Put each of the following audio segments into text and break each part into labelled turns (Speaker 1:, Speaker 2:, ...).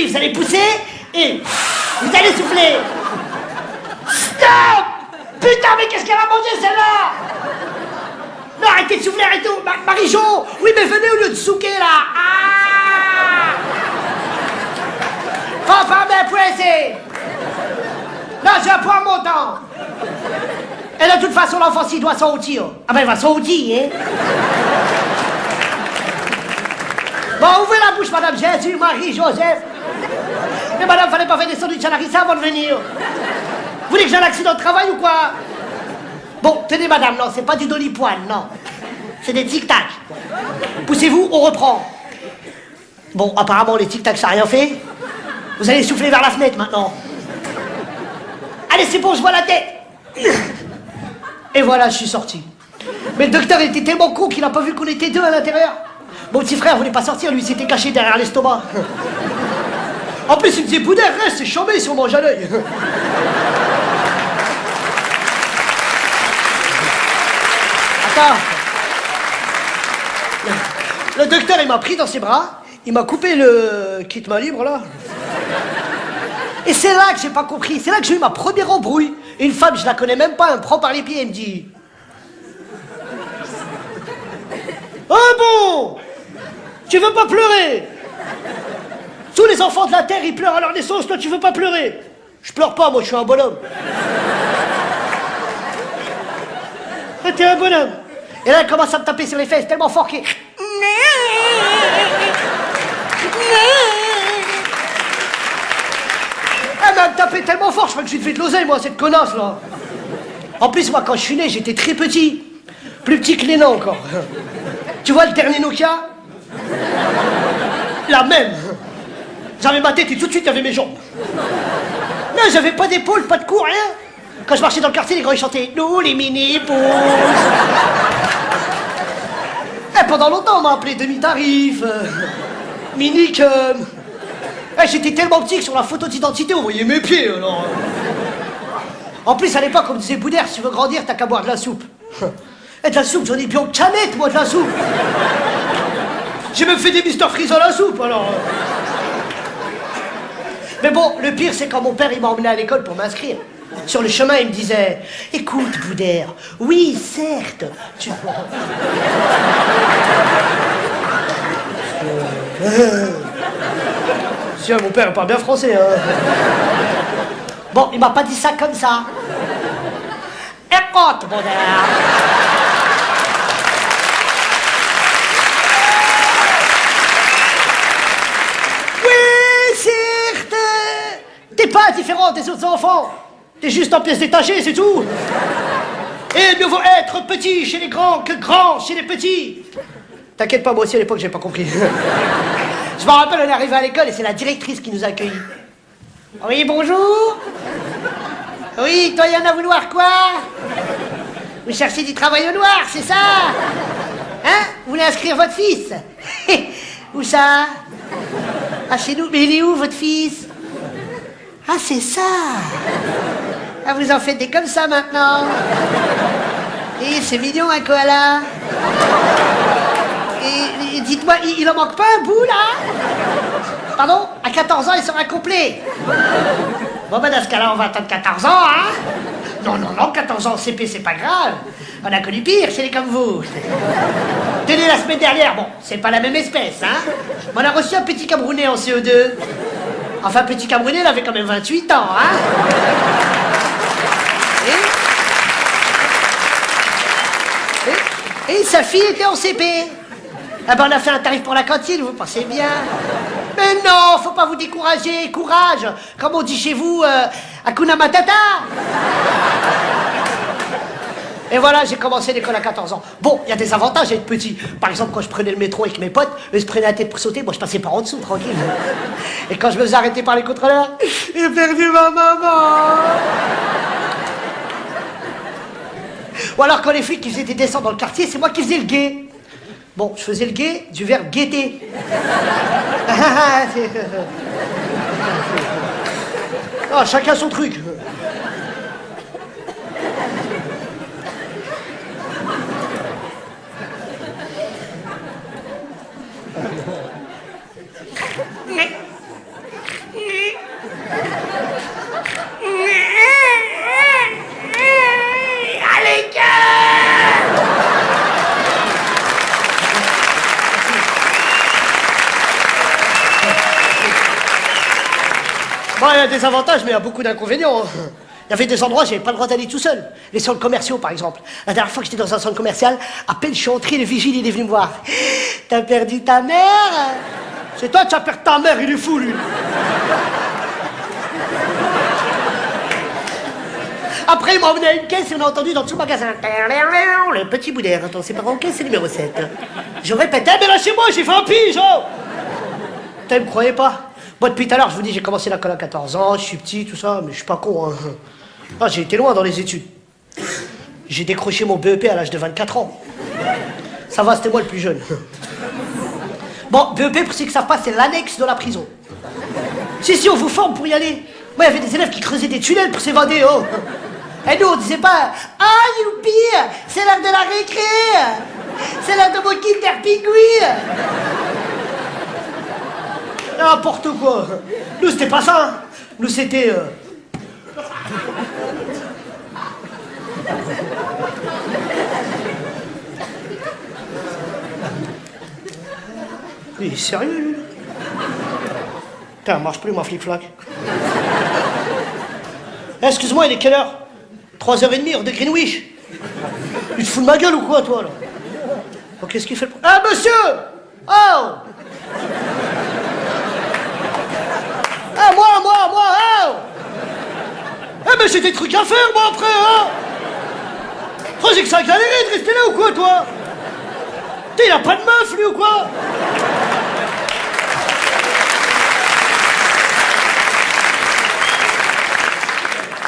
Speaker 1: vous allez pousser et vous allez souffler. Stop! Putain, mais qu'est-ce qu'elle a mangé celle-là? Non, arrêtez de souffler, arrêtez. Marie-Jo, oui, mais venez au lieu de souquer là. Ah! Enfin, mais pressé. Non, j'ai un point montant. Et de toute façon, l'enfant, s'il doit sortir. Ah ben, il va sortir, hein. Bon, ouvrez la bouche, Madame Jésus, Marie, Joseph. Mais madame, fallait pas faire des sandwichs à la rissa avant de venir. Vous voulez que j'ai un accident de travail ou quoi? Bon, tenez, madame, non, c'est pas du dolipoil, non. C'est des tic-tac. Poussez-vous, on reprend. Bon, apparemment, les tic-tac, ça n'a rien fait. Vous allez souffler vers la fenêtre, maintenant. Allez, c'est bon, je vois la tête. Et voilà, je suis sorti. Mais le docteur était tellement con qu'il n'a pas vu qu'on était deux à l'intérieur. Mon petit frère voulait pas sortir, lui, s'était caché derrière l'estomac. En plus, il me disait, Boudère, reste, c'est chambé si on mange à l'œil. Attends. Le docteur, il m'a pris dans ses bras, il m'a coupé le kit-main libre, là. Et c'est là que j'ai pas compris, c'est là que j'ai eu ma première embrouille. Une femme, je la connais même pas, elle me prend par les pieds et me dit... Ah bon? Tu veux pas pleurer? Tous les enfants de la Terre, ils pleurent à leur naissance, toi tu veux pas pleurer? Je pleure pas, moi je suis un bonhomme. Ah, t'es un bonhomme. Et là, elle commence à me taper sur les fesses tellement fort qu'il... Elle m'a tapé tellement fort, je crois que je lui devais de l'oseille, moi, cette connasse, là. En plus, moi, quand je suis né, j'étais très petit. Plus petit que les nains, encore. Tu vois le dernier Nokia? La même. J'avais ma tête et tout de suite, il y avait mes jambes. Non, j'avais pas d'épaule, pas de cou, rien. Quand je marchais dans le quartier, les grands, ils chantaient « Nous, les mini-pouces ». Et pendant longtemps, on m'a appelé demi-tarif, mini-cum. J'étais tellement petit que sur la photo d'identité, on voyait mes pieds, alors. En plus, à l'époque, on me disait, Boudère, si tu veux grandir, t'as qu'à boire de la soupe. Et de la soupe, j'en ai bien canette, moi, de la soupe. J'ai même fait des Mister Freeze à la soupe, alors. Mais bon, le pire, c'est quand mon père, il m'a emmené à l'école pour m'inscrire. Sur le chemin, il me disait, écoute, Boudère, oui, certes, tu... Tiens, mon père parle bien français, hein. Bon, il m'a pas dit ça comme ça. Écoute, Boudère. Oui, certes. T'es pas différent des autres enfants. T'es juste en pièces détachées, c'est tout. Et mieux vaut être petit chez les grands que grand chez les petits. T'inquiète pas, moi aussi à l'époque j'ai pas compris. Je me rappelle, on est arrivé à l'école et c'est la directrice qui nous a accueillis. Oui, bonjour. Oui, toi, y en a vouloir quoi? Vous cherchez du travail au noir, c'est ça? Hein? Vous voulez inscrire votre fils? Où ça? Ah, chez nous. Mais il est où, votre fils? Ah, c'est ça. Ah, vous en faites des comme ça, maintenant. Et c'est mignon, un koala. Et dites-moi, il en manque pas un bout, là? Pardon? À 14 ans, il sera complet. Bon, ben, dans ce cas-là, on va attendre 14 ans, hein? Non, 14 ans CP, c'est pas grave. On a connu pire chez les comme vous. Tenez, la semaine dernière, bon, c'est pas la même espèce, hein? On a reçu un petit Camerounais en CE2. Enfin, petit Camerounais, il avait quand même 28 ans, hein? Et sa fille était en CP. Ah ben, on a fait un tarif pour la cantine, vous pensez bien? Mais non, faut pas vous décourager, courage. Comme on dit chez vous, Hakuna Matata. Et voilà, j'ai commencé l'école à 14 ans. Bon, il y a des avantages à être petit. Par exemple, quand je prenais le métro avec mes potes, eux se prenaient la tête pour sauter, moi je passais par en dessous, tranquille. Et quand je me faisais arrêter par les contrôleurs, j'ai perdu ma maman. Ou alors quand les flics qui faisaient des descentes dans le quartier, c'est moi qui faisais le guet. Bon, je faisais le guet du verbe guetter. Oh, chacun son truc. Bon, il y a des avantages, mais il y a beaucoup d'inconvénients. Il y avait des endroits où j'avais pas le droit d'aller tout seul. Les centres commerciaux, par exemple. La dernière fois que j'étais dans un centre commercial, à peine je suis entré, le vigile, il est venu me voir. T'as perdu ta mère? C'est toi, tu as perdu ta mère, il est fou, lui. Après, il m'a emmené à une caisse et on a entendu dans tout le magasin. Le petit bout d'air, attends, c'est pas en caisse, c'est numéro 7. Je répète, mais lâchez-moi, j'ai fait un pige, oh. Putain, me croyez pas? Moi, depuis tout à l'heure, je vous dis, j'ai commencé l'école à 14 ans, je suis petit, tout ça, mais je suis pas con, hein. Ah, j'ai été loin dans les études. J'ai décroché mon BEP à l'âge de 24 ans. Ça va, c'était moi le plus jeune. Bon, BEP, pour ceux qui ne savent pas, c'est l'annexe de la prison. Si, on vous forme pour y aller. Moi, il y avait des élèves qui creusaient des tunnels pour s'évader, oh. Et nous, on disait pas, ah, youpi, c'est l'heure de la récré, c'est l'heure de mon Kinder Pingui. N'importe quoi. Nous, c'était pas ça. Hein. Nous, c'était... Il est sérieux, lui? Putain, marche plus, ma flic-flac. Excuse-moi, il est quelle heure? 3h30, heure de Greenwich. Tu te fous de ma gueule ou quoi, toi, là? Oh, qu'est-ce qu'il fait? Ah, monsieur! Oh! Ah, moi, oh! Eh, mais j'ai des trucs à faire, moi, après, hein! Croyez que ça a galéré de rester là ou quoi, toi? T'es, il a pas de meuf, lui, ou quoi?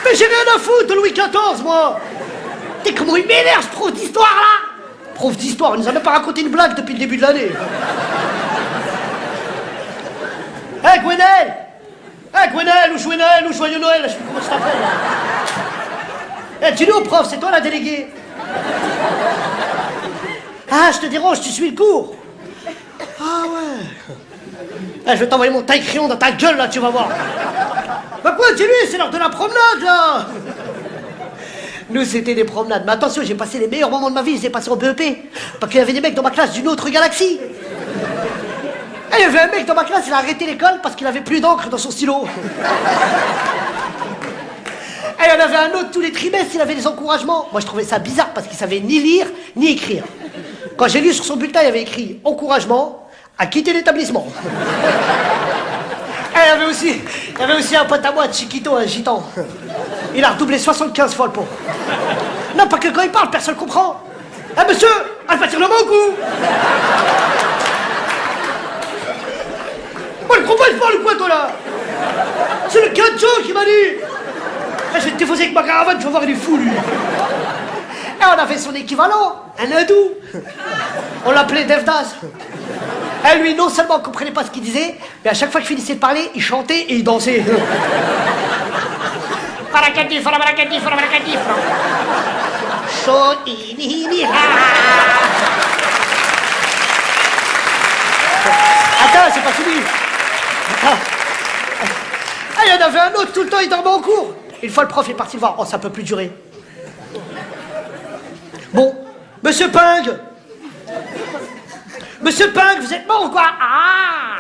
Speaker 1: Mais j'ai rien à foutre de Louis XIV, moi! T'es comment il m'énerve, ce prof d'histoire, là? Prof d'histoire, il nous a même pas raconté une blague depuis le début de l'année. Hé, Gwenelle! Hé, Gwenelle, ou Joënel, ou Joyeux Noël, je sais plus comment ça s'appelle. Eh, dis-nous, au prof, c'est toi la déléguée. Ah, je te dérange, tu suis le cours. Ah ouais. Eh, je vais t'envoyer mon taille-crayon dans ta gueule, là, tu vas voir. Bah quoi, dis-lui, c'est l'heure de la promenade, là. Nous, c'était des promenades. Mais attention, j'ai passé les meilleurs moments de ma vie, je les ai passés en BEP. Parce qu'il y avait des mecs dans ma classe d'une autre galaxie. Et il y avait un mec dans ma classe, il a arrêté l'école parce qu'il avait plus d'encre dans son stylo. Et il y en avait un autre tous les trimestres, il avait des encouragements. Moi, je trouvais ça bizarre parce qu'il savait ni lire, ni écrire. Quand j'ai lu sur son bulletin, il y avait écrit « Encouragement à quitter l'établissement ». Et il y avait aussi un pote à moi, Chiquito, un gitan. Il a redoublé 75 fois le pot. Non, pas que quand il parle, personne ne comprend. Ah, monsieur, elle va tirer le mot au cou. Moi, je comprends, je parle ou quoi, toi, là? C'est le Gadjo qui m'a dit. Je vais te défausser avec ma caravane, tu vas voir, il est fou, lui. Et on avait son équivalent, un hindou. On l'appelait Devdas. Et lui, non seulement ne comprenait pas ce qu'il disait, mais à chaque fois qu'il finissait de parler, il chantait et il dansait. Attends, c'est pas fini. Attends. Ah, il y en avait un autre, tout le temps, il dormait en cours. Une fois, le prof est parti le voir. Oh, ça peut plus durer. Bon, monsieur Ping. Monsieur Ping, vous êtes mort ou quoi? Ah!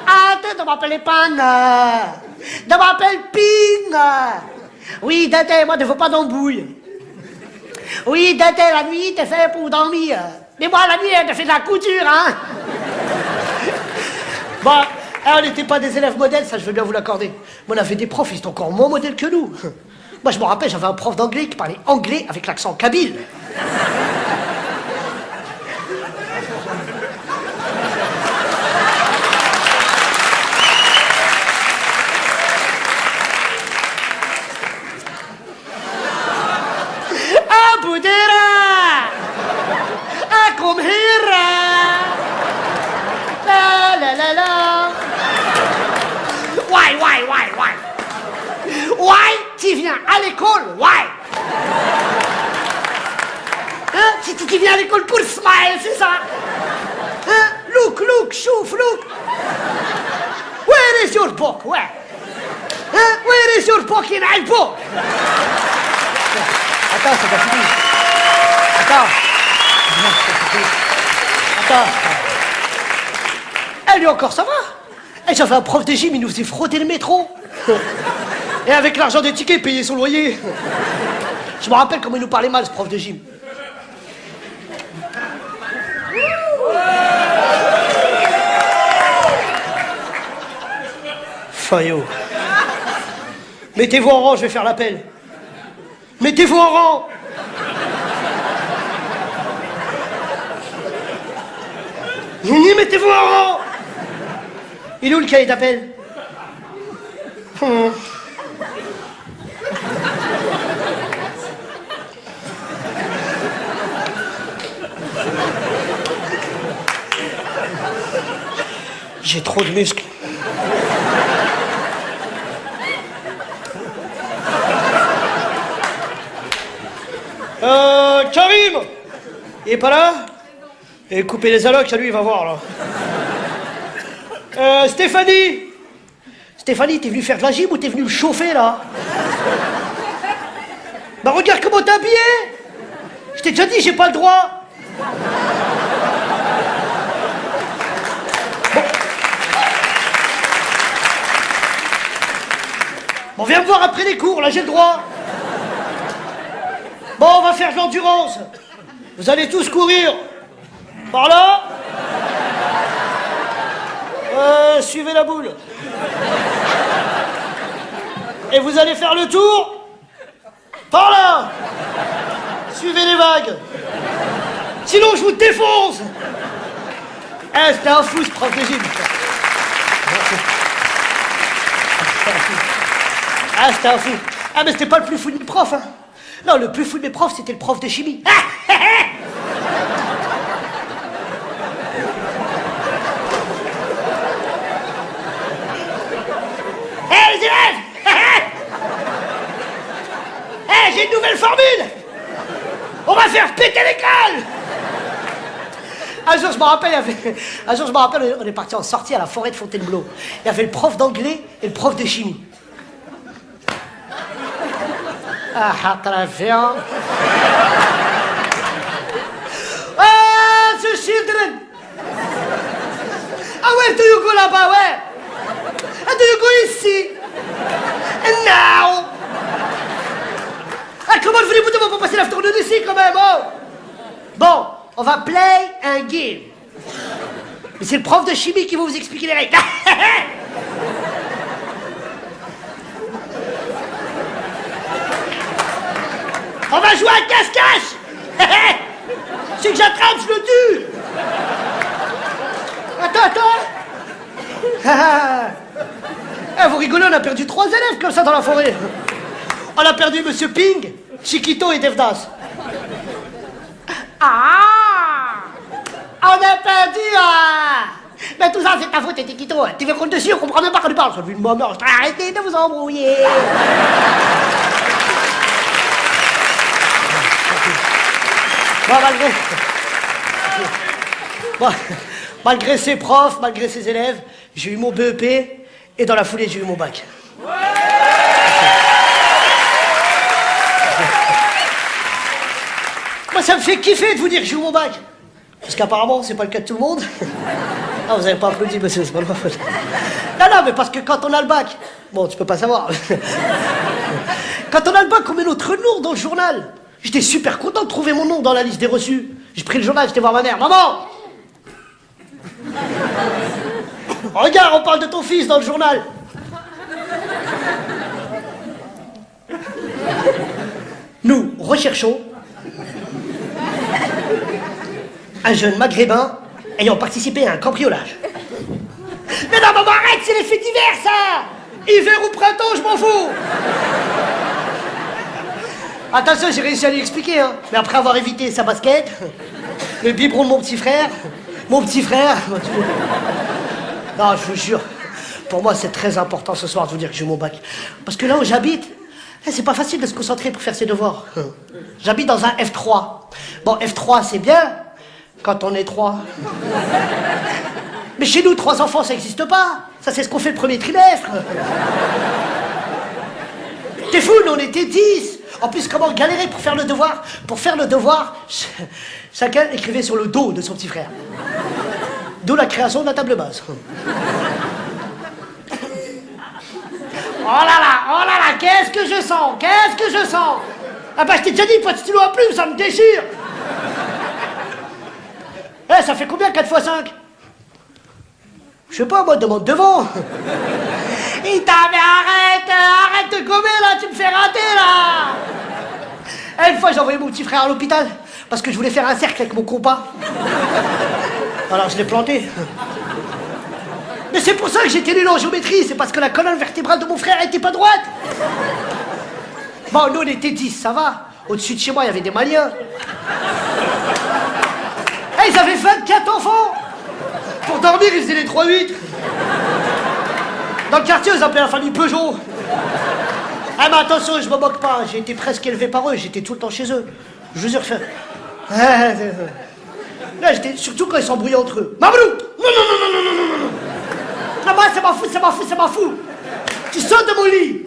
Speaker 1: Ah, tu m'appelles Ping. Tu m'appelles Ping. Oui, Dante, moi, ne veux pas d'embrouille. Oui, Dante, la nuit, t'es fait pour dormir. Mais moi, la nuit, elle te fait de la couture, hein? Bon, on n'était pas des élèves modèles, ça, je veux bien vous l'accorder. Mais on avait des profs, ils étaient encore moins modèles que nous. Moi, je me rappelle, j'avais un prof d'anglais qui parlait anglais avec l'accent kabyle. Why? Tu viens à l'école? Why? Hein? Tu viens à l'école pour smile, c'est ça? Hein? Look, chouf, look. Where is your book? Where? Hein? Where is your book in my book? Attends, c'est pas fini. Attends. Elle lui encore, ça va? Et j'avais un prof de gym, il nous faisait frotter le métro. Et avec l'argent des tickets, payer son loyer. Je me rappelle comment il nous parlait mal, ce prof de gym. Fayot. Mettez-vous en rang, je vais faire l'appel. Mettez-vous en rang. Mettez-vous en rang. Il est où le cahier d'appel? J'ai trop de muscles. Karim! Il est pas là? Et coupez les allocs, à lui, il va voir, là. Stéphanie! Stéphanie, t'es venu faire de la gym ou t'es venu me chauffer, là? Bah, regarde comment t'es habillé! Je t'ai déjà dit, j'ai pas le droit! Bon, viens me voir après les cours, là, j'ai le droit! Bon, on va faire de l'endurance. Vous allez tous courir. Par là. Suivez la boule. Et vous allez faire le tour. Par là. Suivez les vagues. Sinon, je vous défonce. Eh, c'était un fou, ce prof de gym. Ah, c'était un fou. Ah, mais c'était pas le plus fou de mes profs, hein. Non, le plus fou de mes profs, c'était le prof de chimie. Hé, les élèves! Hé, j'ai une nouvelle formule! On va faire péter l'école! Un jour, je me rappelle, on est parti en sortie à la forêt de Fontainebleau. Il y avait le prof d'anglais et le prof de chimie. Ah, très bien. Ah, the children. Ah, where do you go là-bas, ouais? Ah, do you go ici? And now? Ah, comment voulez-vous de moi passer l'afternoon ici, quand même, oh? Bon, on va play un game. Mais c'est le prof de chimie qui va vous expliquer les règles. On va jouer à cache-cache. C'est que j'attrape, je le tue. Attends. Eh, vous rigolez, on a perdu 3 élèves comme ça dans la forêt. On a perdu Monsieur Ping, Chiquito et Devdas. Ah, on a perdu, mais tout ça, c'est ta faute, Chiquito. Tu veux qu'on dessus, on comprend même pas quand tu parles. Ça devient une mort. Arrêtez de vous embrouiller. Bon, malgré ses profs, malgré ses élèves, j'ai eu mon BEP et dans la foulée, j'ai eu mon bac. Moi, ça me fait kiffer de vous dire que j'ai eu mon bac. Parce qu'apparemment, c'est pas le cas de tout le monde. Ah, vous avez pas applaudi, monsieur, c'est pas ma faute. Non, mais parce que quand on a le bac, bon, tu peux pas savoir. Quand on a le bac, on met notre nom dans le journal. J'étais super content de trouver mon nom dans la liste des reçus. J'ai pris le journal, j'étais voir ma mère. Maman! Regarde, on parle de ton fils dans le journal. Nous recherchons un jeune maghrébin ayant participé à un cambriolage. Mais non, maman, arrête, c'est les faits divers, ça! Hiver ou printemps, je m'en fous! Attention, j'ai réussi à lui expliquer, hein. Mais après avoir évité sa basket, le biberon de mon petit frère... Non, je vous jure, pour moi, c'est très important ce soir de vous dire que j'ai eu mon bac. Parce que là où j'habite, c'est pas facile de se concentrer pour faire ses devoirs. J'habite dans un F3. Bon, F3, c'est bien, quand on est 3. Mais chez nous, 3 enfants, ça n'existe pas. Ça, c'est ce qu'on fait le premier trimestre. T'es fou, nous, on était 10. En plus, comment galérer pour faire le devoir? Pour faire le devoir, chacun écrivait sur le dos de son petit frère. D'où la création de la table basse. oh là là, qu'est-ce que je sens, qu'est-ce que je sens. Ah bah je t'ai déjà dit, pas de stylo à plume, ça me déchire. Eh, ça fait combien 4 x 5? Je sais pas, moi, demande devant. Il t'a mais arrête de gommer là, tu me fais rater là. Et une fois j'ai envoyé mon petit frère à l'hôpital parce que je voulais faire un cercle avec mon compas. Alors je l'ai planté. Mais c'est pour ça que j'étais nul en géométrie, c'est parce que la colonne vertébrale de mon frère était pas droite. Bon, nous on était 10, ça va. Au-dessus de chez moi, il y avait des Maliens. Et ils avaient 24 enfants. Pour dormir, ils faisaient les 3-8. Dans le quartier, ils appelaient la famille Peugeot. Ah mais attention, je me moque pas, j'ai été presque élevé par eux, j'étais tout le temps chez eux. Je vous jure que... Là, j'étais... Surtout quand ils s'embrouillaient entre eux. Mamadou! Non. Non, moi, c'est ma fou. Tu sautes de mon lit.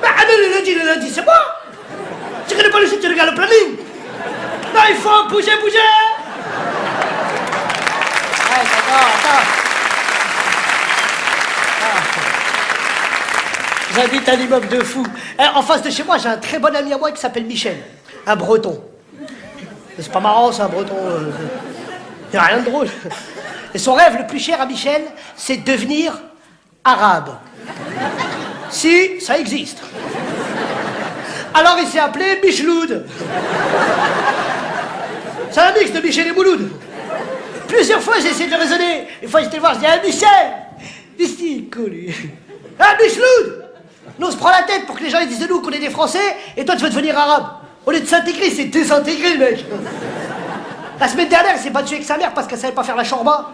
Speaker 1: Bah, le lundi, c'est moi. Tu connais pas le site, tu regardes le planning. Non, il faut bouger. Attends. J'habite un immeuble de fou. En face de chez moi, j'ai un très bon ami à moi qui s'appelle Michel. Un breton. C'est pas marrant, ça, un breton. Il n'y a rien de drôle. Et son rêve le plus cher à Michel, c'est de devenir arabe. Si, ça existe. Alors il s'est appelé Micheloud. C'est un mix de Michel et Mouloud. Plusieurs fois, j'ai essayé de le raisonner. Une fois, j'étais le voir, je dis « Ah, Michel !» Mystico, lui. « Ah, Micheloud !» Nous, on se prend la tête pour que les gens ils disent de nous qu'on est des Français, et toi, tu veux devenir arabe. Au lieu de s'intégrer, c'est désintégrer, le mec. La semaine dernière, il s'est battu avec sa mère parce qu'elle savait pas faire la chorba.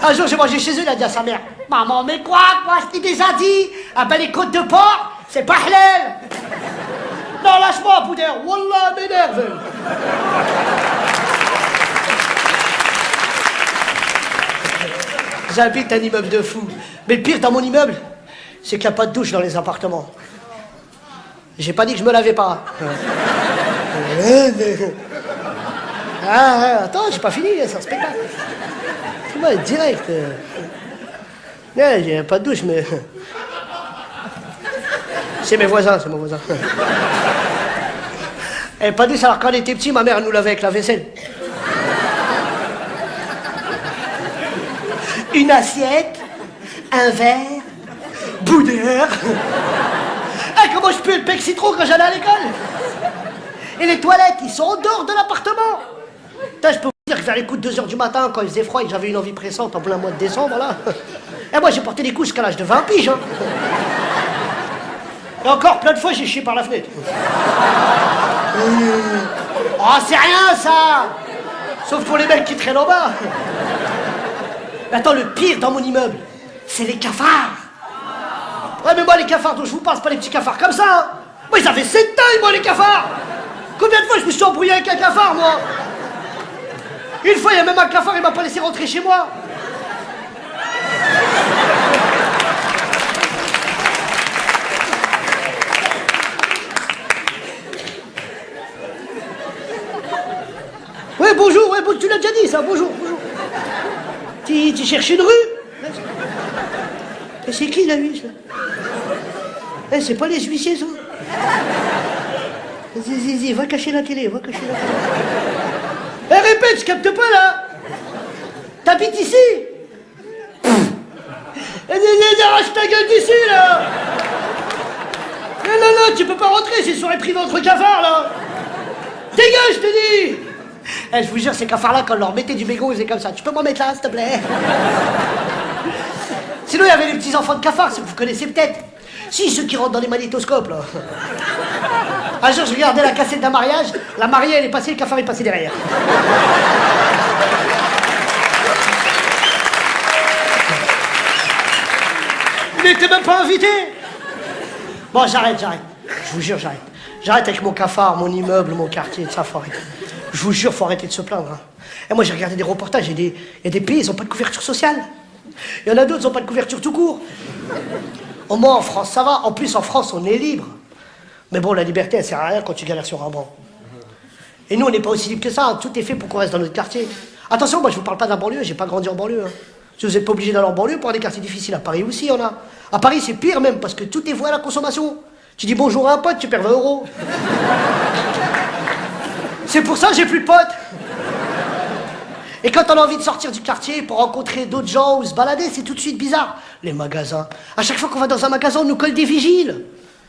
Speaker 1: Un jour, j'ai mangé chez eux, il a dit à sa mère « Maman, mais quoi, je t'ai déjà dit. Ah ben, les côtes de porc, c'est pas halal. » Non, lâche-moi, Boudère. Wallah, m'énerve. J'habite un immeuble de fou. Mais le pire dans mon immeuble, c'est qu'il n'y a pas de douche dans les appartements. J'ai pas dit que je me lavais pas. Attends, j'ai pas fini, c'est un spectacle. Tu vois, direct. J'ai pas de douche, mais... C'est mes voisins, c'est mon voisin. Et pas de douche, alors quand on était petits, ma mère nous lavait avec la vaisselle. Une assiette, un verre, bout d'air. Ah, comment je pue le pec citron quand j'allais à l'école. Et les toilettes, ils sont en dehors de l'appartement. Putain, je peux vous dire que vers les coups de 2h du matin, quand il faisait froid et que j'avais une envie pressante en plein mois de décembre, là. Et moi, j'ai porté des couches jusqu'à l'âge de 20 piges, hein. Et encore plein de fois, j'ai chié par la fenêtre. Oh, c'est rien, ça. Sauf pour les mecs qui traînent en bas. Mais attends, le pire dans mon immeuble, c'est les cafards. Ouais, mais moi, les cafards dont je vous parle, c'est pas les petits cafards comme ça, hein. Moi, ils avaient cette taille, moi, les cafards. Combien de fois je me suis embrouillé avec un cafard, moi? Une fois, il y a même un cafard, il m'a pas laissé rentrer chez moi. Ouais, bonjour, tu l'as déjà dit, ça, bonjour. Tu cherches une rue? Et c'est qui, la huisse, là? Eh, c'est pas les huissiers, ça. Vas-y, va cacher la télé, Eh, répète, je capte pas, là. T'habites ici? Arrache ta gueule d'ici, là. Non, tu peux pas rentrer, c'est soirée privée entre cafards, là. Dégage, je te dis. Eh, je vous jure, ces cafards-là, quand on leur mettait du bégon, ils faisaient comme ça. Tu peux m'en mettre là, s'il te plaît? Sinon, il y avait les petits enfants de cafards, si vous connaissez peut-être. Si, ceux qui rentrent dans les magnétoscopes, là. Un jour, je regardais la cassette d'un mariage, la mariée, elle est passée, le cafard est passé derrière. Il n'était même pas invité. Bon, j'arrête. Je vous jure, j'arrête. J'arrête avec mon cafard, mon immeuble, mon quartier, ça, faut arrêter. Je vous jure, faut arrêter de se plaindre. Hein. Et moi, j'ai regardé des reportages, il y a des pays, ils n'ont pas de couverture sociale. Il y en a d'autres, ils n'ont pas de couverture tout court. Au moins, en France, ça va. En plus, en France, on est libre. Mais bon, la liberté, elle sert à rien quand tu galères sur un banc. Et nous, on n'est pas aussi libre que ça. Hein. Tout est fait pour qu'on reste dans notre quartier. Attention, moi, je vous parle pas d'un banlieue, j'ai pas grandi en banlieue. Hein. Si vous n'êtes pas obligé d'aller en banlieue pour des quartiers difficiles, à Paris aussi, il y en a. À Paris, c'est pire même, parce que tout est voué à la consommation. Tu dis bonjour à un pote, tu perds 20 €. C'est pour ça que j'ai plus de potes. Et quand on a envie de sortir du quartier pour rencontrer d'autres gens ou se balader, c'est tout de suite bizarre. Les magasins. À chaque fois qu'on va dans un magasin, on nous colle des vigiles.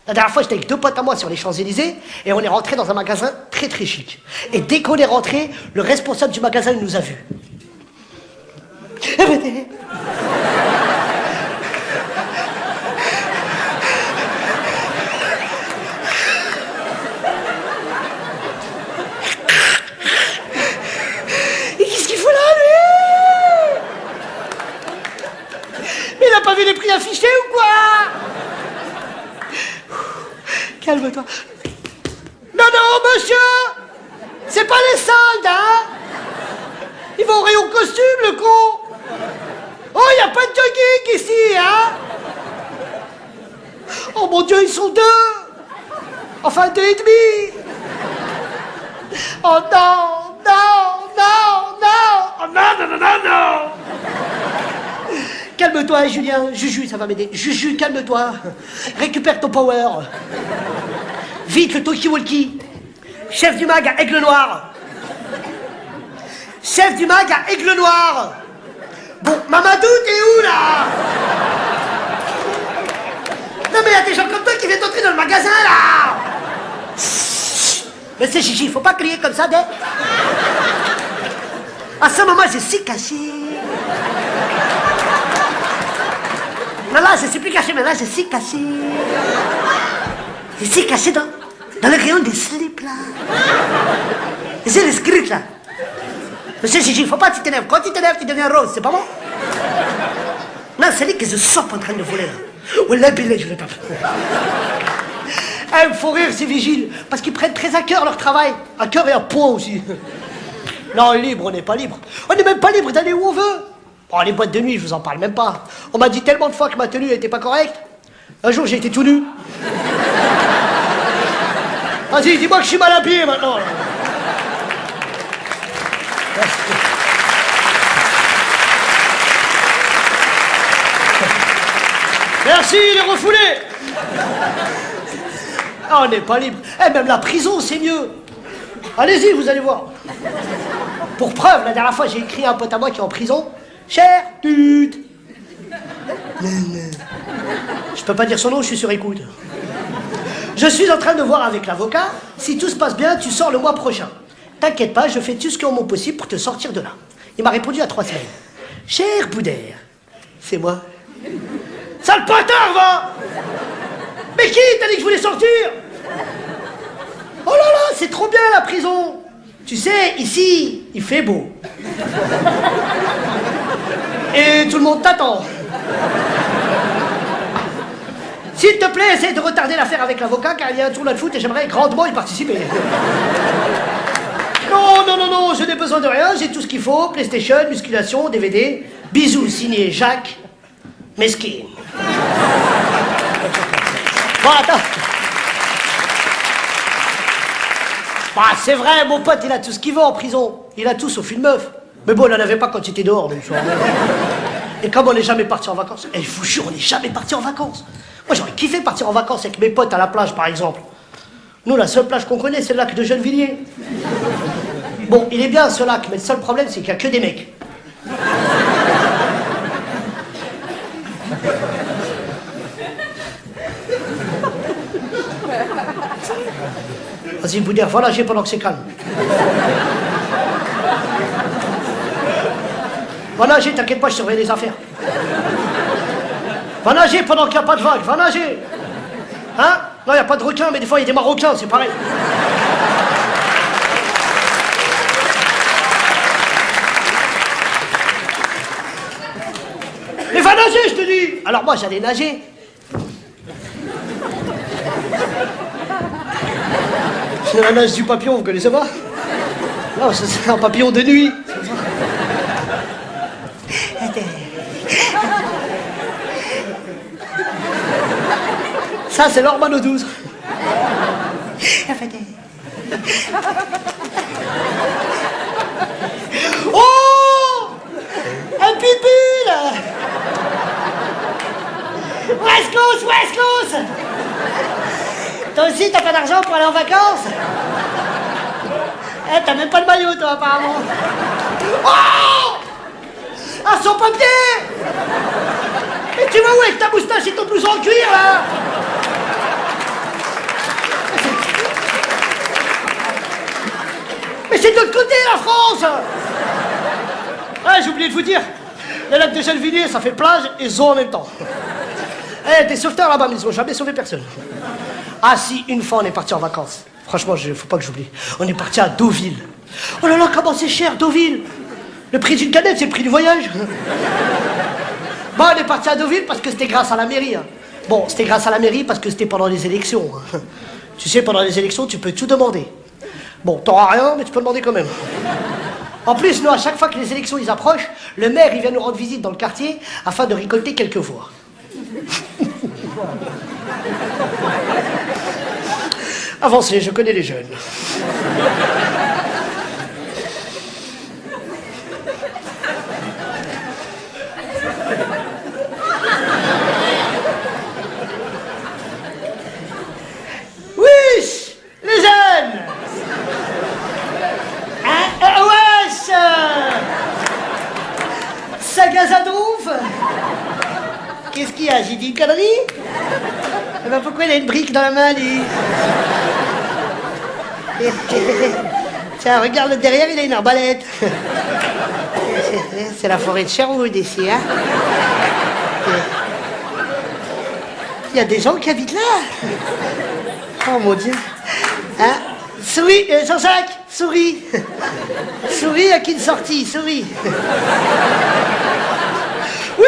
Speaker 1: La dernière fois, j'étais avec 2 potes à moi sur les Champs-Élysées et on est rentré dans un magasin très très chic. Et dès qu'on est rentré, le responsable du magasin il nous a vus. Il n'a pas vu les prix affichés ou quoi? Calme-toi. Non, non, monsieur! C'est pas les soldes, hein? Il va au rayon costume, le con! Oh, il n'y a pas de jogging ici, hein? Oh mon Dieu, ils sont 2! Enfin, 2 et demi! Oh non, non, non, non! Oh non, non, non, non, non! Calme-toi, Julien. Juju, ça va m'aider. Juju, calme-toi. Récupère ton power. Vite, le talkie-walkie. Chef du mag à Aigle Noir. Chef du mag à Aigle Noir. Bon, Mamadou, t'es où, là? Non, mais il y a des gens comme toi qui viennent d'entrer dans le magasin, là. Mais c'est Gigi, faut pas crier comme ça, dès. À ce moment, je suis caché. Non, là, je suis plus caché, mais là, je suis caché. Je suis caché dans le rayon des slips, là. J'ai les scripts, là. Monsieur Gigi, faut pas que tu t'énerves. Quand tu t'énerves, tu deviens rose, c'est pas bon? Non, c'est lui que je sors en train de voler, là. Ou la billet, je l'ai pas fait. Il me faut rire, ces vigiles, parce qu'ils prennent très à cœur leur travail. À cœur et à point aussi. Non, libre, on n'est pas libre. On n'est même pas libre d'aller où on veut. Oh, les boîtes de nuit, je vous en parle même pas. On m'a dit tellement de fois que ma tenue était pas correcte. Un jour, j'ai été tout nu. Vas-y, dis-moi que je suis mal habillé maintenant. Là. Merci, les refoulés. Ah, on n'est pas libre. Eh, même la prison, c'est mieux. Allez-y, vous allez voir. Pour preuve, la dernière fois, j'ai écrit à un pote à moi qui est en prison. Cher pute. Je peux pas dire son nom, je suis sur écoute. Je suis en train de voir avec l'avocat. Si tout se passe bien, tu sors le mois prochain. T'inquiète pas, je fais tout ce qui est en mon possible pour te sortir de là. Il m'a répondu à 3 semaines. Cher Boudère, c'est moi. Sale potard, va. Mais qui t'a dit que je voulais sortir? Oh là là, c'est trop bien la prison. Tu sais, ici, il fait beau. Et tout le monde t'attend. S'il te plaît, essaye de retarder l'affaire avec l'avocat, car il y a un tournoi de foot et j'aimerais grandement y participer. Non, non, non, non, je n'ai besoin de rien, j'ai tout ce qu'il faut. PlayStation, musculation, DVD. Bisous, signé Jacques Mesquine. Bon, attends. Bah, c'est vrai, mon pote, il a tout ce qu'il veut en prison. Il a tout sauf une meuf. Mais bon, il n'en avait pas quand il était dehors, même soir. Et comme on n'est jamais parti en vacances, et je vous jure, on n'est jamais parti en vacances. Moi, j'aurais kiffé partir en vacances avec mes potes à la plage, par exemple. Nous, la seule plage qu'on connaît, c'est le lac de Gennevilliers. Bon, il est bien, ce lac, mais le seul problème, c'est qu'il n'y a que des mecs. Vas-y, Boudère, va nager pendant que c'est calme. Va nager, t'inquiète pas, je surveille les affaires. Va nager pendant qu'il n'y a pas de vague, va nager. Hein? Non, il n'y a pas de requins, mais des fois, il y a des Marocains, c'est pareil. Mais va nager, je te dis. Alors moi, j'allais nager. C'est la nage du papillon, vous connaissez pas? Non, c'est un papillon de nuit. Ça, c'est l'hormone 12. Oh! Un pipi, là! West Coast. Toi aussi, t'as pas d'argent pour aller en vacances? Eh, t'as même pas de maillot, toi, apparemment. Oh! Ah, son papier! Mais tu vas où avec ta moustache et ton blouson en cuir, là? Mais c'est de l'autre côté, la France! Ah, j'ai oublié de vous dire, le lac de Gennevilliers, ça fait plage et zoo en même temps. Eh, des sauveteurs là-bas, mais ils ont jamais sauvé personne. Ah si, une fois on est parti en vacances. Franchement, faut pas que j'oublie. On est parti à Deauville. Oh là là, comment c'est cher, Deauville! Le prix d'une canette, c'est le prix du voyage. Bon, on est parti à Deauville parce que c'était grâce à la mairie. Hein. Bon, c'était grâce à la mairie parce que c'était pendant les élections. Tu sais, pendant les élections, tu peux tout demander. Bon, t'auras rien, mais tu peux demander quand même. En plus, nous, à chaque fois que les élections ils approchent, le maire il vient nous rendre visite dans le quartier afin de récolter quelques voix. Avancez, je connais les jeunes. Wesh, les jeunes. Hein, wesh. Sagaza de ouf. Qu'est-ce qu'il y a? J'ai dit une connerie? Eh ben pourquoi il a une brique dans la main, lui? Tiens, regarde le derrière, il a une arbalète. C'est la forêt de Sherwood ici, hein? Il y a des gens qui habitent là. Oh mon Dieu. Hein? Souris, Jean-Jacques, souris. Souris à qui une sortie, souris. Oui!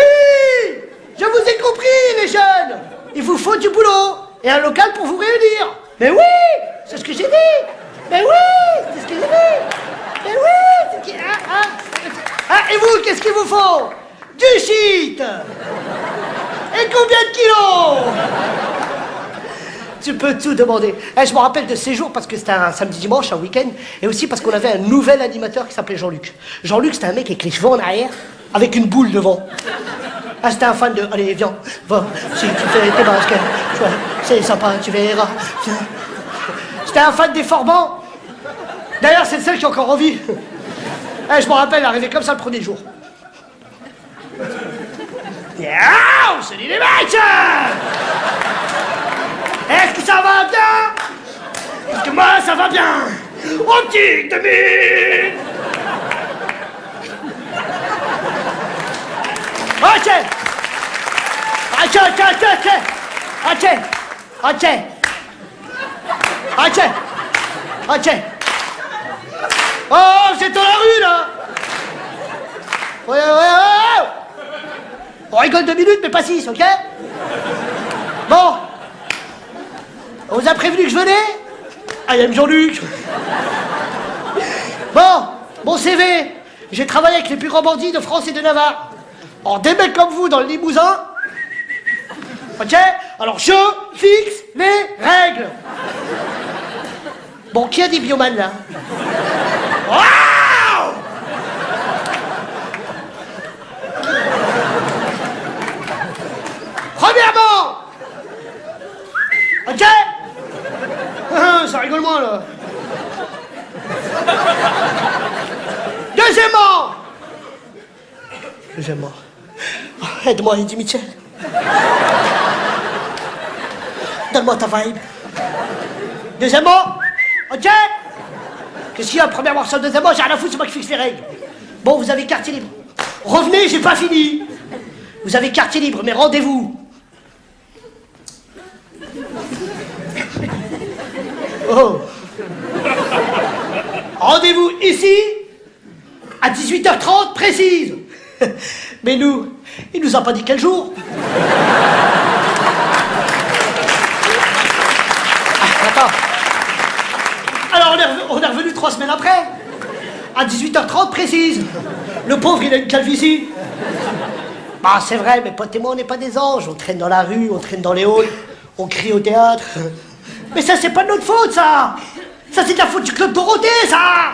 Speaker 1: Je vous ai compris, les jeunes! Il vous faut du boulot et un local pour vous réunir. Mais oui! C'est ce que j'ai dit! Mais oui! C'est ce que j'ai dit! Mais oui! C'est ce qui... et vous, qu'est-ce qu'il vous faut? Du shit! Et combien de kilos? Tu peux tout demander. Eh, je me rappelle de ces jours parce que c'était un samedi-dimanche, un week-end, et aussi parce qu'on avait un nouvel animateur qui s'appelait Jean-Luc. Jean-Luc, c'était un mec avec les cheveux en arrière, avec une boule devant. Ah, c'était un fan de... Allez, viens, va, si tu fais tes basques, c'est sympa, tu verras. C'était un fan des Forbans. D'ailleurs, c'est le seul qui est encore en vie. Eh, je me rappelle, arrivé comme ça le premier jour. Yaouh, salut les mecs! Est-ce que ça va bien? Parce que moi, ça va bien. Oh, petite demi! Ok! Ok, ok, ok, ok! Ok! Ok! Ok! Ok! Oh, vous êtes dans la rue, là! Ouais, ouais, ouais! On rigole 2 minutes, mais pas 6, ok? Bon! On vous a prévenu que je venais? Ah, il y a Jean-Luc! Bon, mon CV, j'ai travaillé avec les plus grands bandits de France et de Navarre. Alors, des mecs comme vous dans le Limousin, ok? Alors, je fixe les règles. Bon, qui a dit bioman, là? Waouh! Premièrement, ok? Ça rigole moins, là. Deuxièmement, oh, aide-moi, Eddie Mitchell. Donne-moi ta vibe. Deuxièmement, ok? Qu'est-ce qu'il y a? Premièrement, ça, deuxièmement, j'ai rien à foutre, c'est moi qui fixe les règles. Bon, vous avez quartier libre. Revenez, j'ai pas fini. Vous avez quartier libre, mais rendez-vous. Oh. Rendez-vous ici à 18h30 précise. Mais nous, il nous a pas dit quel jour. Attends. Alors on est revenu 3 semaines après, à 18h30 précise. Le pauvre, il a une calvitie. Bah c'est vrai, mes potes et moi, on n'est pas des anges. On traîne dans la rue, on traîne dans les halls, on crie au théâtre. Mais ça, c'est pas de notre faute, ça. Ça, c'est de la faute du Club Dorothée, ça.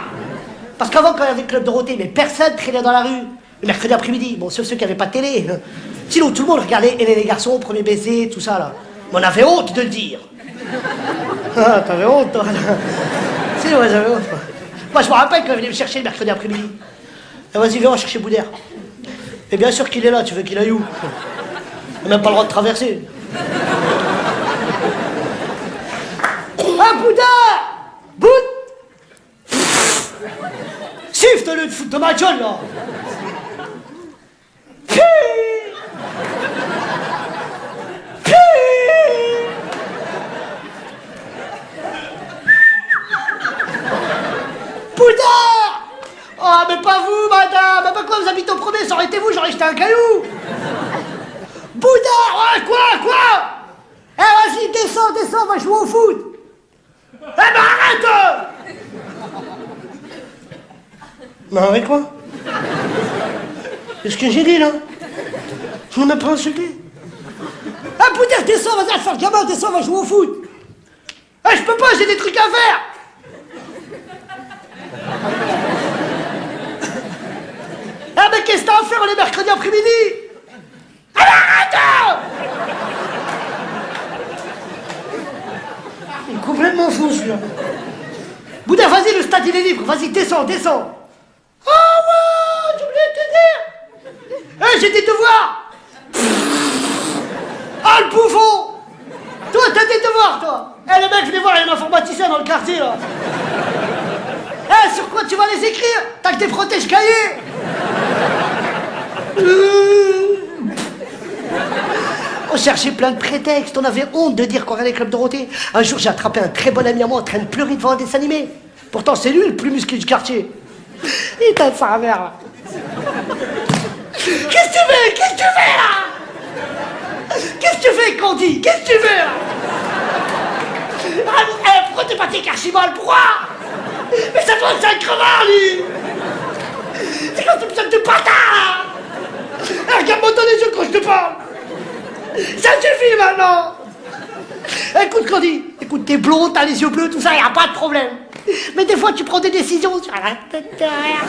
Speaker 1: Parce qu'avant, quand il y avait le Club Dorothée, mais personne traînait dans la rue. Le mercredi après-midi, bon, sauf ceux qui n'avaient pas de télé. Sinon, tout le monde regardait et les garçons, premier baiser, tout ça, là. Mais on avait honte de le dire. Ah, t'avais honte, toi. Si, ouais, j'avais honte. Moi, je me rappelle quand elle venait me chercher le mercredi après-midi. Vas-y, viens, on va chercher Boudère. Et bien sûr qu'il est là, tu veux qu'il aille où? Il n'a même pas le droit de traverser. Ah, Boudère! Boud! Siffle-le de foutre de ma gueule, là! Pi! Pi! Boudère! Oh, mais pas vous, madame! Mais pourquoi vous habitez au premier? Ça aurait été vous, j'aurais jeté un caillou! Boudard! Ouais, quoi? Eh, vas-y, descends, va jouer au foot! Eh ben, arrête! Non, mais quoi? Qu'est-ce que j'ai dit, là? Je ne m'ai pas insulté. Ah, Boudard, descends, vas-y, faire le gamin, descends, va jouer au foot! Eh, je peux pas, j'ai des trucs à faire! Ah, mais qu'est-ce que t'as à faire les mercredis après-midi? Allez, arrête! Il est complètement fou, celui-là. Boudin, vas-y, le stade, il est libre. Vas-y, descends. Ah ouais, j'ai oublié de te dire. Eh, j'ai des devoirs. Ah, le bouffon. Toi, t'as des devoirs, toi. Eh, le mec, venez voir, il y a un informaticien dans le quartier, là. Eh, sur quoi tu vas les écrire? T'as que des protège-cahiers. On cherchait plein de prétextes, on avait honte de dire qu'on regardait Club Dorothée. Un jour, j'ai attrapé un très bon ami à moi en train de pleurer devant un dessin animé. Pourtant, c'est lui le plus musclé du quartier. Il t'a de sa mère, là. Qu'est-ce que tu fais, là? Qu'est-ce que tu fais, Candy? Qu'est-ce que tu fais, là? Ah, pourquoi t'es parti avec Archibald? Pourquoi? Mais ça doit être un crevard, lui. C'est quand tu me sonnes de bâtard, là. Regarde-moi dans les yeux quand je te parle. Ça suffit maintenant. Écoute, Candy, écoute, t'es blond, t'as les yeux bleus, tout ça, y a pas de problème. Mais des fois, tu prends des décisions sur la tête derrière.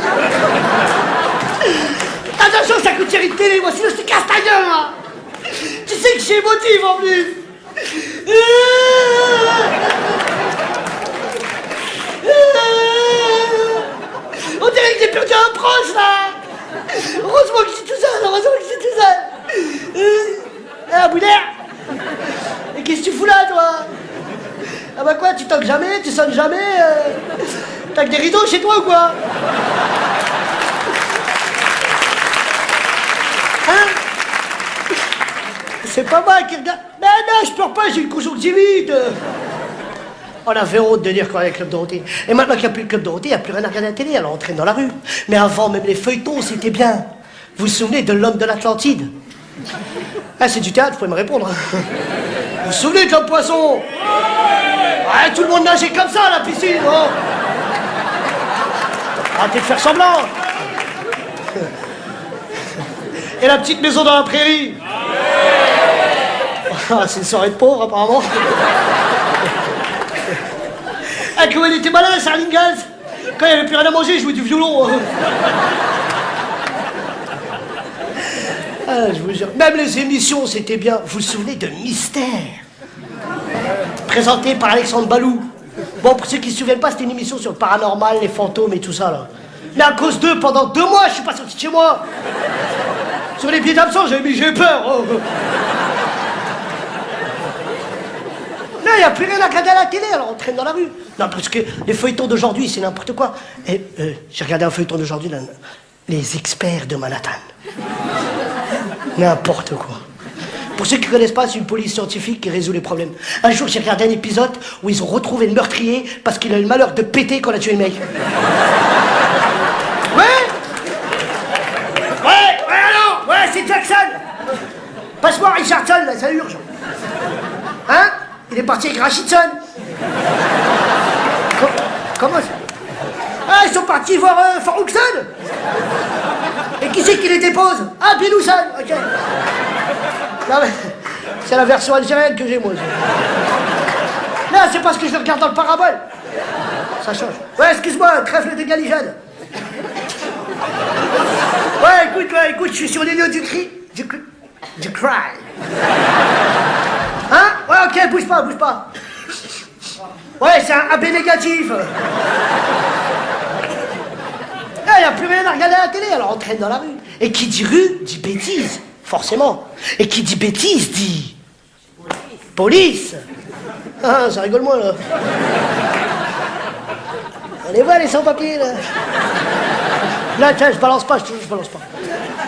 Speaker 1: Attention, ça coûte cher une télé, moi, sinon je te casse ta gueule, là. Tu sais que je suis émotif, en plus. On dirait que j'ai perdu un proche, là. Heureusement que je suis tout seul, Ah, Boudère. Et qu'est-ce que tu fous là, toi? Ah bah quoi, tu toques jamais, tu sonnes jamais T'as que des rideaux chez toi ou quoi? Hein? C'est pas moi qui regarde... Mais non, je pleure pas, j'ai une conjonctivite. On avait honte de dire qu'on avait le Club Dorothée. Et maintenant qu'il n'y a plus le Club Dorothée, il n'y a plus rien à regarder à la télé, alors on traîne dans la rue. Mais avant, même les feuilletons, c'était bien. Vous vous souvenez de l'homme de l'Atlantide? Ah, c'est du théâtre, vous pouvez me répondre. Vous vous souvenez de l'homme poisson? Ouais, tout le monde nageait comme ça à la piscine, oh. Arrêtez de faire semblant. Et la petite maison dans la prairie? Ah, c'est une soirée de pauvres, apparemment. Ah, comment elle était malade, Sarah Ingalls. Quand il n'y avait plus rien à manger, je jouais du violon. Ah, je vous jure. Même les émissions, c'était bien. Vous vous souvenez de Mystère? Présenté par Alexandre Balou. Bon, pour ceux qui ne se souviennent pas, c'était une émission sur le paranormal, les fantômes et tout ça, là. Mais à cause d'eux, pendant 2 mois, je suis pas sorti de chez moi. Sur les billets d'absence, j'ai peur. Oh. Là, il n'y a plus rien à regarder à la télé, alors on traîne dans la rue. Non, parce que les feuilletons d'aujourd'hui, c'est n'importe quoi. Et j'ai regardé un feuilleton d'aujourd'hui, les experts de Manhattan. N'importe quoi. Pour ceux qui ne connaissent pas, c'est une police scientifique qui résout les problèmes. Un jour, j'ai regardé un épisode où ils ont retrouvé le meurtrier parce qu'il a eu le malheur de péter quand il a tué le mec. Ouais, alors, ouais, c'est Jackson. Passe-moi Richardson, là, ça urge. Hein? Il est parti avec Rachidson. Comment ça? Ah, ils sont partis voir Faroukson. Et qui c'est qui les dépose? Ah, Bilouson, ok. Non, mais c'est la version algérienne que j'ai, moi. Non, c'est parce que je le regarde dans le parabole. Ça change. Ouais, excuse-moi, trèfle de galijade. Ouais, écoute, je suis sur les lieux du crime. Je cry. Hein? Ouais, ok, bouge pas, bouge pas. Ouais, c'est un AB négatif. Il n'y a plus rien à regarder à la télé, alors on traîne dans la rue. Et qui dit rue, dit bêtise, forcément. Et qui dit bêtise, dit... Police. Ah, ça rigole moins, là. Allez voir les sans-papiers, là. Là, tiens, je balance pas, je balance pas.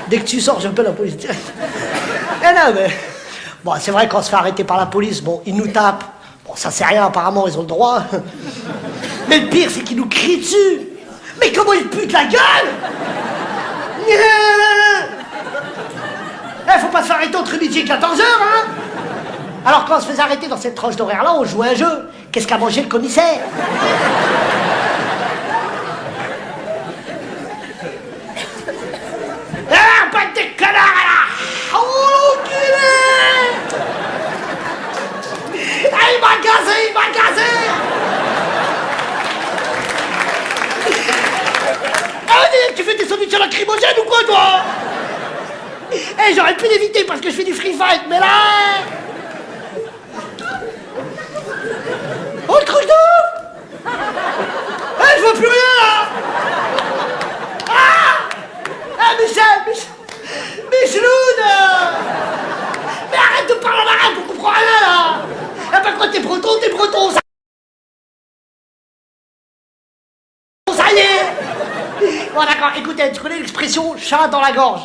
Speaker 1: Dès que tu sors, j'appelle la police direct. Eh non, mais... Bon, c'est vrai qu'on se fait arrêter par la police, bon, ils nous tapent. Bon, ça c'est rien, apparemment, ils ont le droit. Mais le pire, c'est qu'ils nous crient dessus. Mais comment ils putent la gueule! Eh, faut pas se faire arrêter entre midi et 14h, hein! Alors quand on se faisait arrêter dans cette tranche d'horaire-là, on jouait un jeu. Qu'est-ce qu'a mangé le commissaire? Ah, pas de connards, là! Oh, l'enculé! Ah, il m'a gazé, il m'a gazé! Ah, tu fais des sandwichs lacrymogènes ou quoi, toi? Eh, j'aurais pu l'éviter parce que je fais du free fight, mais là... Oh, le croche d'eau! Eh, je vois plus rien, là! Ah! Ah, Michel! Micheloun! Mais arrête de parler en arabe, on comprend rien, là! Eh ben, quand t'es breton, ça y est! Bon, d'accord, écoutez, tu connais l'expression chat dans la gorge?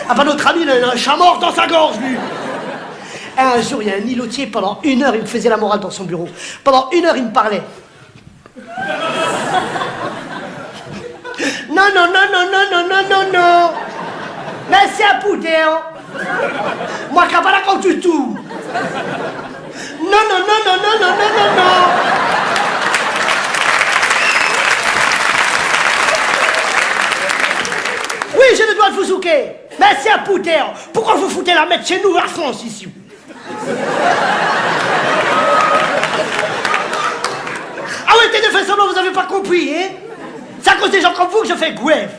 Speaker 1: Ah bah notre ami, il a un chat mort dans sa gorge, lui. Et un jour, il y a un îlotier, pendant 1 heure, il me faisait la morale dans son bureau. Pendant 1 heure, il me parlait. Non, non, non, non, non, non, non, non, non. Mais c'est un poudre. Moi, qui pas d'accord du tout. Non, non, non, non, non, non, non, non, non. Oui, j'ai le droit de vous souquer. Mais c'est un pouter. Pourquoi vous foutez la mettre chez nous, à France, ici? Ah ouais, t'es de fait semblant, vous avez pas compris, hein? C'est à cause des gens comme vous que je fais grève.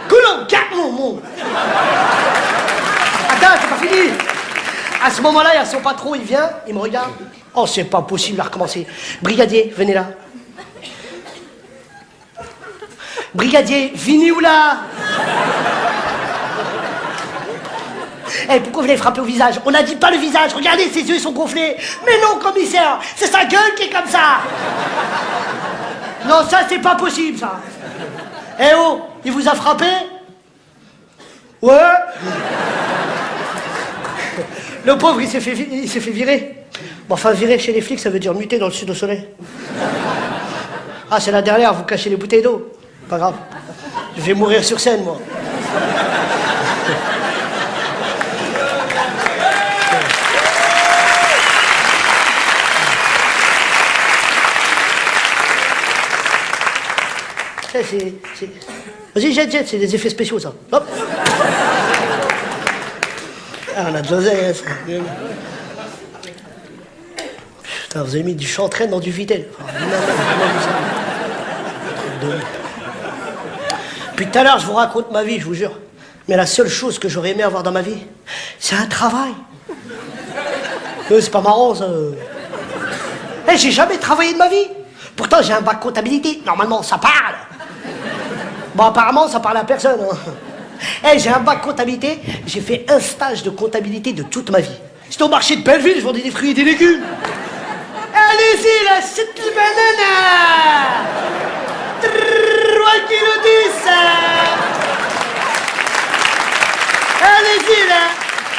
Speaker 1: Que l'on garde mon mot. Attends, c'est pas fini. À ce moment-là, il y a son patron, il vient, il me regarde. Oh, c'est pas possible, il a recommencé. Brigadier, venez là. Brigadier, venez où là? Eh, pourquoi vous l'avez frappé au visage? On a dit pas le visage, regardez, ses yeux sont gonflés. Mais non, commissaire, c'est sa gueule qui est comme ça. Non, ça, c'est pas possible, ça. Eh oh, il vous a frappé? Ouais. Le pauvre, il s'est fait virer. Bon, enfin, virer chez les flics, ça veut dire muter dans le sud au soleil. Ah, c'est la dernière, vous cachez les bouteilles d'eau. Pas grave. Je vais mourir sur scène, moi. Vas-y, jette, c'est des effets spéciaux, ça. Hop. Ah, on a de l'oseille, ça. Putain, vous avez mis du chantraine dans du Vitel. Puis tout à l'heure, je vous raconte ma vie, je vous jure. Mais la seule chose que j'aurais aimé avoir dans ma vie, c'est un travail. C'est pas marrant, ça. Eh, j'ai jamais travaillé de ma vie. Pourtant, j'ai un bac comptabilité. Normalement, ça parle. Bon, apparemment, ça parle à personne. Hein. Eh, j'ai un bac comptabilité. J'ai fait un stage de comptabilité de toute ma vie. J'étais au marché de Belleville, je vendais des fruits et des légumes. Allez-y, la chute de banane. 3 kilos 10. Allez-y, là.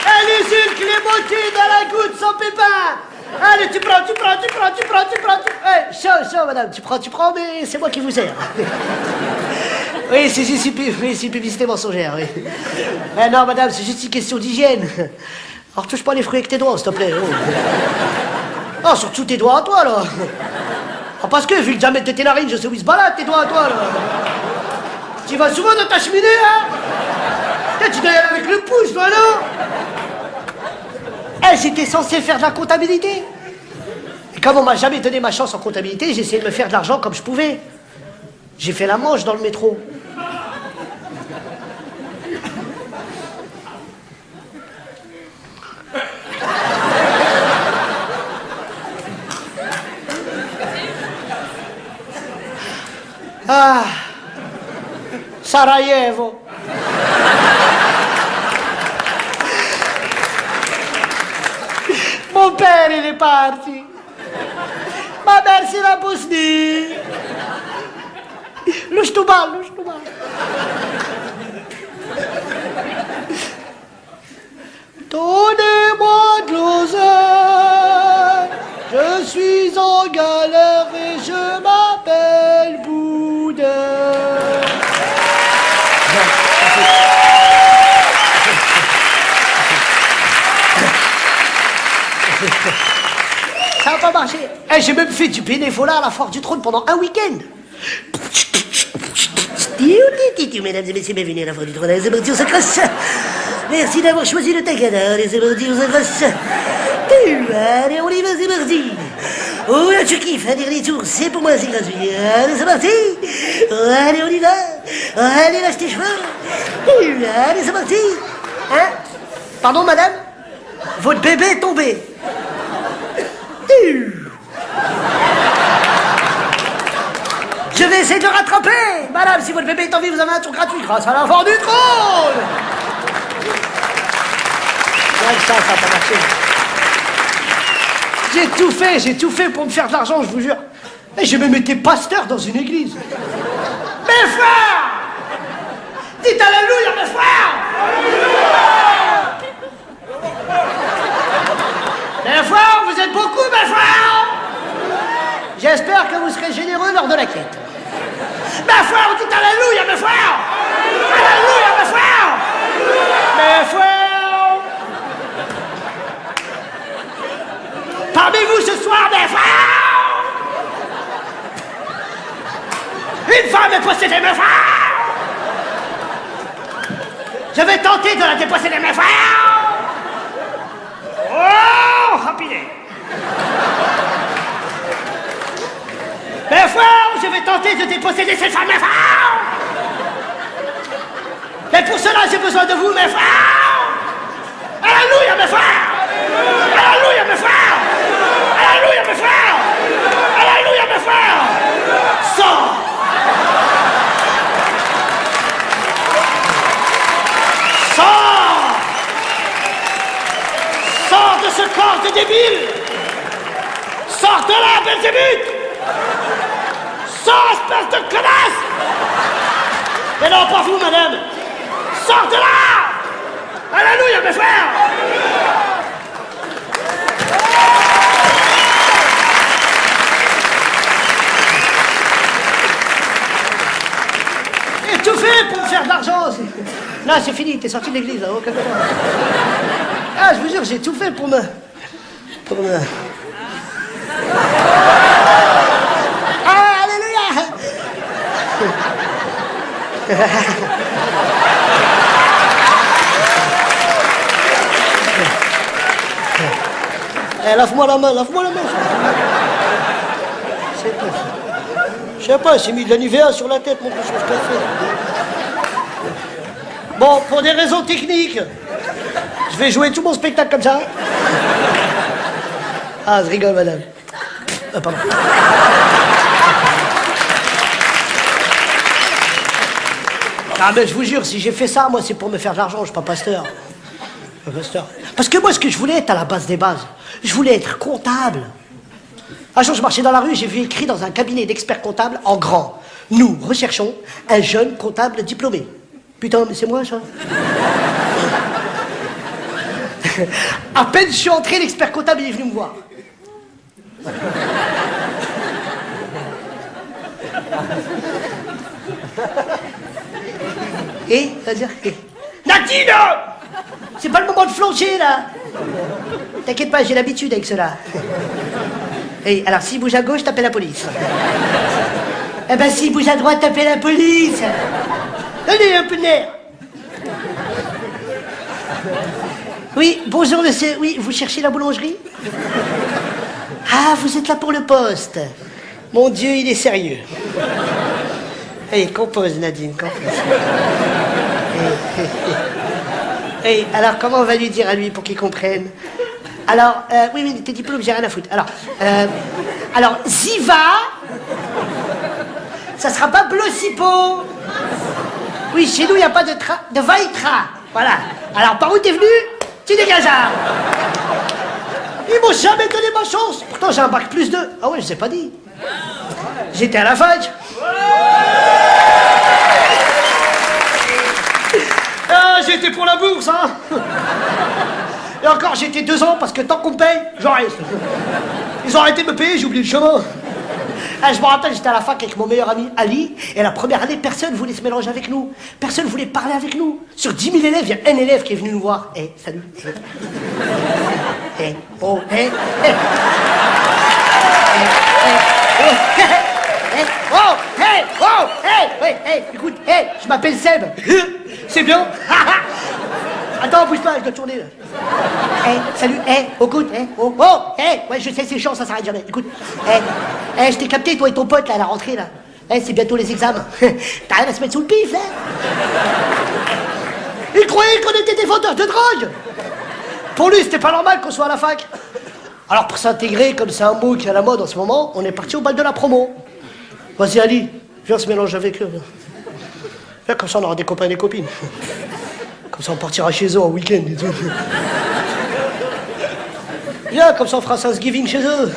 Speaker 1: Allez-y, le clémentine dans la goutte sans pépin. Allez, tu prends. Eh, chaud, madame, tu prends, mais c'est moi qui vous sers. Oui, c'est juste une publicité mensongère, oui. Eh non, madame, c'est juste une question d'hygiène. Alors, touche pas les fruits avec tes doigts, s'il te plaît. Oh. Non, surtout tes doigts à toi, là. Ah, parce que, vu le diamètre de tes narines, je sais où ils se baladent, tes doigts à toi, là. Tu vas souvent dans ta cheminée, hein? Tu dois y aller avec le pouce, toi, non? Eh, j'étais censé faire de la comptabilité. Et comme on m'a jamais donné ma chance en comptabilité, j'ai essayé de me faire de l'argent comme je pouvais. J'ai fait la manche dans le métro. Sarajevo. Mon père, il est parti. Ma mère, c'est la Bosnie. Louche-tout-bas. Donnez-moi de l'oseille. Je suis en galère et je m'appelle Boudin. Ça n'a pas marché. Eh, j'ai même fait du bénévolat à la Foire du Trône pendant un week-end. Mesdames et messieurs, bienvenue à la Foire du Trône. Les émotions s'accrochent. Merci d'avoir choisi le Tagada. Les émotions s'accrochent. Allez, on y va, c'est parti. Oh là, tu kiffes, un dernier tour, c'est pour moi, c'est gratuit. Allez, c'est parti. Allez, on y va. Allez, lâche tes cheveux. Allez, c'est parti. Hein? Pardon, madame? Votre bébé est tombé. Je vais essayer de le rattraper. Madame, si votre bébé est en vie, vous avez un tour gratuit grâce à la Foire du Trône. Ouais, ça n'a pas marché. J'ai tout fait pour me faire de l'argent, je vous jure. Et j'ai même été pasteur dans une église. Mes frères! Dites alléluia, mes frères! Mes frères, vous êtes beaucoup, mes frères! J'espère que vous serez généreux lors de la quête. Mes frères, dites alléluia, mes frères! Alléluia, mes frères! Mes frères! Parmi vous ce soir, mes frères! Une femme est possédée, mes frères! Je vais tenter de la déposséder, mes frères! Oh, rapide! Mes frères, je vais tenter de déposséder cette femme, mes frères! Mais pour cela, j'ai besoin de vous, mes frères! Alléluia, mes frères! Alléluia, mes frères! Alléluia, mes frères! Alléluia, mes frères! Sors! Sors! Sors de ce corps de débile! Sors de là, Belzébuth! Sors, espèce de connasse! Mais non, pas vous, madame! Sors de là! Alléluia, mes frères! J'ai tout fait pour me faire de l'argent. Là, c'est fini, t'es sorti de l'église, là, aucun problème. Ah, je vous jure, j'ai tout fait pour me... Ah, alléluia! Eh, lave-moi la main. Je sais pas, j'ai mis de la Nivea sur la tête, mon petit chose qu'a fait. Bon, pour des raisons techniques, je vais jouer tout mon spectacle comme ça. Ah, je rigole, madame. Pardon. Ah, mais je vous jure, si j'ai fait ça, moi, c'est pour me faire de l'argent, je suis pas pasteur. Parce que moi, ce que je voulais être à la base des bases, je voulais être comptable. Un jour, je marchais dans la rue, j'ai vu écrit dans un cabinet d'experts comptables en grand: nous recherchons un jeune comptable diplômé. Putain, mais c'est moi, ça. À peine je suis entré, l'expert comptable il est venu me voir. Et, c'est-à-dire, Nadine! C'est pas le moment de flancher, là. T'inquiète pas, j'ai l'habitude avec cela. Et alors, s'il bouge à gauche, tapez la police. Eh ben, s'il bouge à droite, tapez la police. Donnez un peu de nerf. Oui, bonjour, monsieur. Oui, vous cherchez la boulangerie? Ah, vous êtes là pour le poste. Mon Dieu, il est sérieux. Allez, compose, Nadine, compose. Et alors, comment on va lui dire à lui pour qu'il comprenne? Alors, oui, tes diplômes, j'ai rien à foutre. Alors, Ziva, ça sera pas Blossipo. Oui, chez nous, il n'y a pas de train, de Vaitra. Voilà. Alors, par où t'es venu? Tu dégages. Ils m'ont jamais donné ma chance. Pourtant, j'ai un bac plus 2. Ah ouais, je vous ai pas dit. J'étais à la fac. Ah, j'étais pour la bourse, hein. Et encore, j'étais 2 ans parce que tant qu'on me paye, j'en reste. Ils ont arrêté de me payer, j'ai oublié le chemin. Ah, je me rappelle, j'étais à la fac avec mon meilleur ami Ali, et la première année, personne voulait se mélanger avec nous. Personne voulait parler avec nous. Sur 10 000 élèves, il y a un élève qui est venu nous voir. Eh, salut. Eh, oh, eh, eh. Oh, hey, oh, hey, hey, hey, écoute, hey, je m'appelle Seb. C'est bien. Attends, bouge pas, je dois tourner là. Hey, salut, hey, écoute, hey, oh, oh, hey, ouais, je sais, c'est chiant, ça s'arrête jamais. Écoute, hey, je t'ai capté, toi et ton pote là, à la rentrée là. Hey, c'est bientôt les examens. T'as rien à se mettre sous le pif là. Il croyait qu'on était des vendeurs de drogue. Pour lui, c'était pas normal qu'on soit à la fac. Alors pour s'intégrer, comme c'est un mot qui est à la mode en ce moment, on est parti au bal de la promo. Vas-y Ali, viens se mélanger avec eux. Viens, comme ça on aura des copains et des copines. Comme ça on partira chez eux en week-end et tout. Viens, comme ça on fera Thanksgiving chez eux.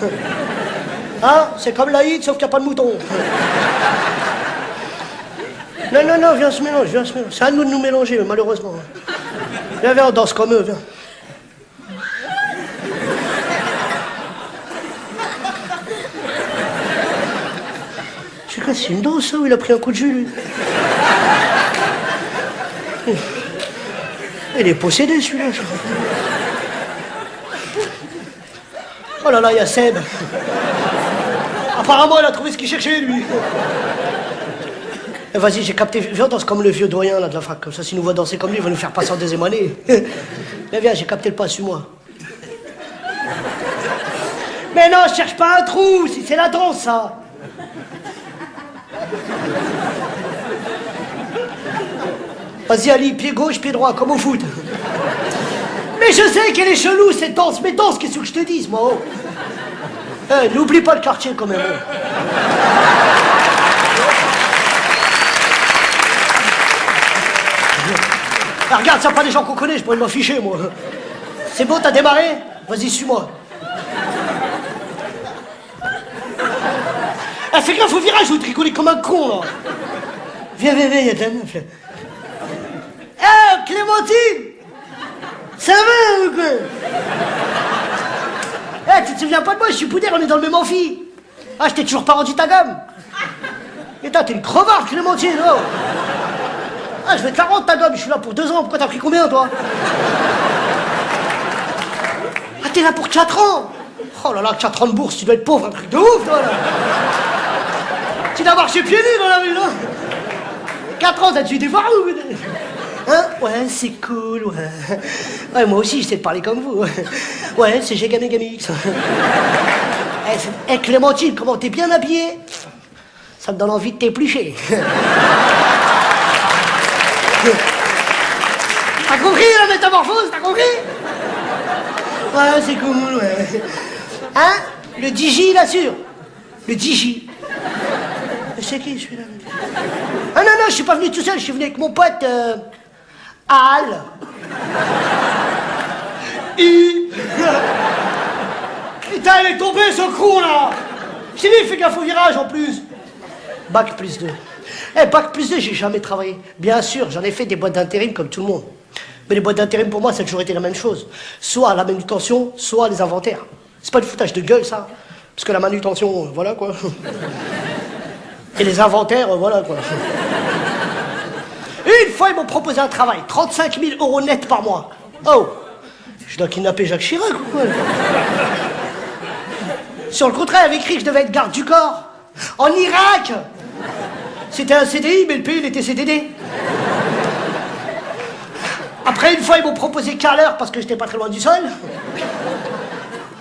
Speaker 1: Hein? C'est comme l'Aïd, sauf qu'il n'y a pas de mouton. Non, non, non, viens se mélanger, viens se mélanger. C'est à nous de nous mélanger, mais malheureusement. Viens, viens, on danse comme eux, viens. C'est quoi, c'est une danse, ça, ou il a pris un coup de jus, lui? Il est possédé, celui-là. Oh là là, il y a Seb. Apparemment, il a trouvé ce qu'il cherchait, lui. Vas-y, j'ai capté. Viens, danse comme le vieux doyen, là, de la fac. Comme ça, s'il nous voit danser comme lui, il va nous faire passer en deuxième année. Mais viens, j'ai capté le pas, suis-moi. Mais non, je cherche pas un trou, c'est la danse, ça. Vas-y, Ali, pied gauche, pied droit, comme au foot. Mais je sais qu'elle est chelou, cette danse. Mais danse, qu'est-ce que je te dise, moi, oh. Eh, n'oublie pas le quartier, quand même, oh. Ah, regarde, ça pas des gens qu'on connaît, je pourrais m'en ficher, moi. C'est bon, t'as démarré? Vas-y, suis-moi. Ah, fais gaffe au virage, vous tricolez comme un con, là. Viens, viens, viens, il y a de la meuf, là. Ah, Clémentine! Ça va ou quoi? Eh, tu te souviens pas de moi, je suis Poudère, on est dans le même amphi. Ah, je t'ai toujours pas rendu ta gomme. Et toi, t'es une crevarde, Clémentine, oh. Ah, je vais te la rendre, ta gomme, je suis là pour 2 ans, pourquoi t'as pris combien, toi? Ah, t'es là pour 4 ans? Oh là là, 4 ans de bourse, tu dois être pauvre, un truc de ouf, toi, là. Tu dois marcher pieds nus dans la rue, là. 4 ans, t'as tué des varous. Hein? Ouais, c'est cool, ouais. Ouais, moi aussi, je sais te parler comme vous. Ouais, c'est Gégamé-Gamix. Eh, Clémentine, comment t'es bien habillée? Ça me donne envie de t'éplucher. T'as compris la métamorphose? T'as compris? Ouais, c'est cool, ouais. Hein? Le DJ, il assure. Le DJ. C'est qui, celui-là? Ah non, non, je suis pas venu tout seul, je suis venu avec mon pote, Al. Putain, il est tombé, ce con, là. Je t'ai dit, fais gaffe au virage, en plus. Bac plus 2. Eh, bac plus 2, j'ai jamais travaillé. Bien sûr, j'en ai fait des boîtes d'intérim comme tout le monde. Mais les boîtes d'intérim, pour moi, ça a toujours été la même chose. Soit la manutention, soit les inventaires. C'est pas du foutage de gueule, ça. Parce que la manutention, voilà, quoi. Et les inventaires, voilà, quoi. Une fois, ils m'ont proposé un travail. 35 000 € net par mois. Oh, je dois kidnapper Jacques Chirac, ou quoi? Sur le contrat, il avait écrit que je devais être garde du corps. En Irak. C'était un CDI, mais le pays, il était CDD. Après, une fois, ils m'ont proposé carreleur parce que j'étais pas très loin du sol.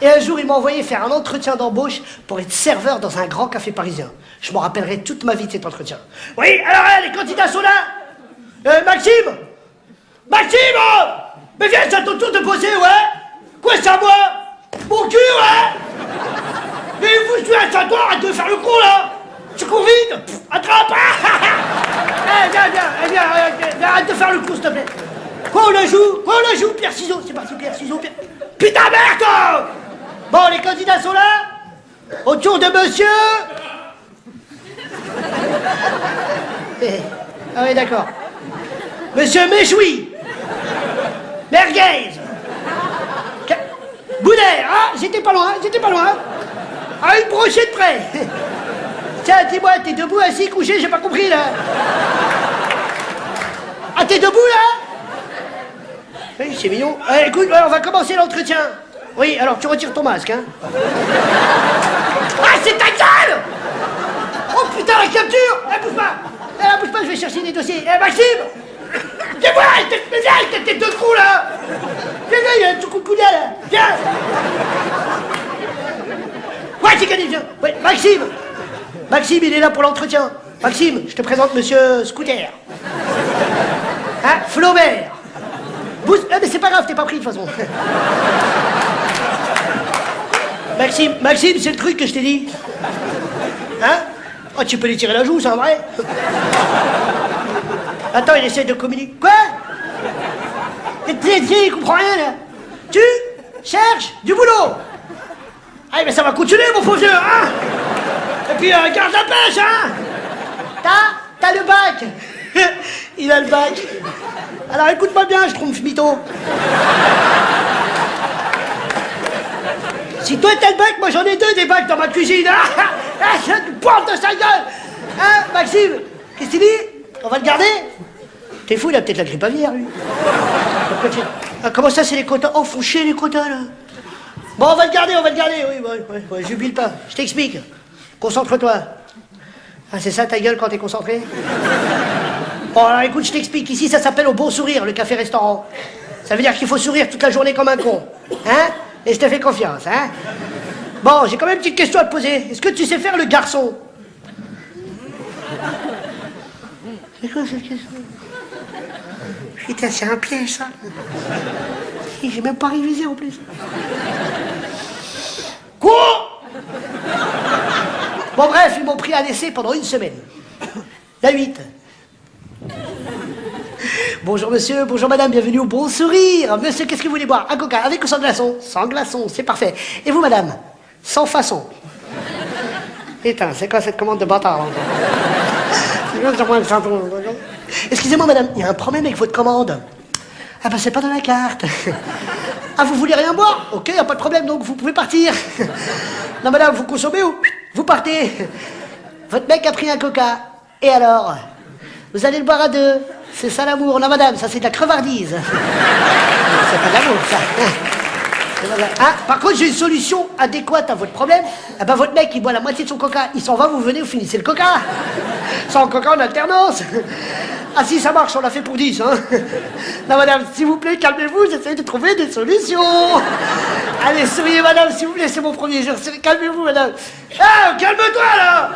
Speaker 1: Et un jour, ils m'ont envoyé faire un entretien d'embauche pour être serveur dans un grand café parisien. Je m'en rappellerai toute ma vie de cet entretien. Oui, alors, les candidats sont là. Maxime! Maxime! Mais viens, c'est à ton tour de bosser, ouais? Quoi, c'est à moi? Mon cul, ouais? Mais vous, tu es à toi, arrête de faire le con, là! Tu cours vite! Attrape! Viens, arrête de faire le coup, s'il te plaît. Quoi, on la joue, pierre, ciseaux. C'est parti, pierre, ciseaux, pierre. Putain, merde, toi. Bon, les candidats sont là. Autour de monsieur... Ah oui, d'accord. Monsieur Méchoui. Merguez. Boudère, ah, j'étais pas loin. Ah, une brochette près. Tiens, dis-moi, t'es debout, assis, couché, j'ai pas compris, là. Ah, t'es debout, là? Oui, c'est mignon. Écoute, on va commencer l'entretien. Oui, alors, tu retires ton masque, hein. Ah, c'est ta gueule! Oh, putain, la capture! Bouge pas, je vais chercher des dossiers. Maxime! Viens-moi, viens, t'es deux trous, là! Viens, il y a un tout coup de coude, là. Viens! Ouais, j'ai gagné, viens. Ouais, Maxime, il est là pour l'entretien. Maxime, je te présente monsieur Scooter. Hein, Flaubert. Mais c'est pas grave, t'es pas pris de toute façon. Maxime, c'est le truc que je t'ai dit. Hein? Oh, tu peux lui tirer la joue, c'est un vrai. Attends, il essaie de communiquer. Quoi? Il comprend rien, là. Tu cherches du boulot. Ah, mais ça va continuer, mon faux vieux, hein? Et puis, garde la pêche, hein? T'as le bac. Il a le bac. Alors, écoute-moi bien, je trompe mytho. Si toi t'as le bac, moi j'en ai deux des bacs dans ma cuisine. Je te pointe de sa gueule. Hein, Maxime? Qu'est-ce qu'il dit? On va le garder? T'es fou, il a peut-être la grippe aviaire, lui. Ah, comment ça, c'est les quotas? Oh, font chier les quotas, là. Bon, on va le garder, oui, jubile pas. Je t'explique. Concentre-toi. Ah, c'est ça ta gueule quand t'es concentré? Bon, alors écoute, je t'explique. Ici, ça s'appelle au bon sourire, le café-restaurant. Ça veut dire qu'il faut sourire toute la journée comme un con. Hein? Et je te fais confiance, hein? Bon, j'ai quand même une petite question à te poser. Est-ce que tu sais faire le garçon? C'est quoi cette question? Putain, c'est un piège, ça. J'ai même pas révisé, en plus. Quoi? Bon, bref, ils m'ont pris à l'essai pendant une semaine. La 8. Bonjour monsieur, bonjour madame, bienvenue au Bon Sourire. Monsieur, qu'est-ce que vous voulez boire? Un coca, avec ou sans glaçon? Sans glaçon, c'est parfait. Et vous madame? Sans façon. Putain, c'est quoi cette commande de bâtard là? Excusez-moi madame, il y a un problème avec votre commande. Ah ben c'est pas dans la carte. Ah, vous voulez rien boire? Ok, y a pas de problème, donc vous pouvez partir. Non madame, vous consommez ou vous partez? Votre mec a pris un coca. Et alors? Vous allez le boire à deux. C'est ça l'amour. Non madame, ça c'est de la crevardise. C'est pas de l'amour, ça. Ah, par contre, j'ai une solution adéquate à votre problème. Ah ben, votre mec, il boit la moitié de son coca. Il s'en va, vous venez, vous finissez le coca. Sans coca en alternance. Ah si, ça marche, on l'a fait pour 10, hein. Non madame, s'il vous plaît, calmez-vous, j'essaie de trouver des solutions. Allez, souriez madame, s'il vous plaît, c'est mon premier jour. Calmez-vous madame. Ah, calme-toi là.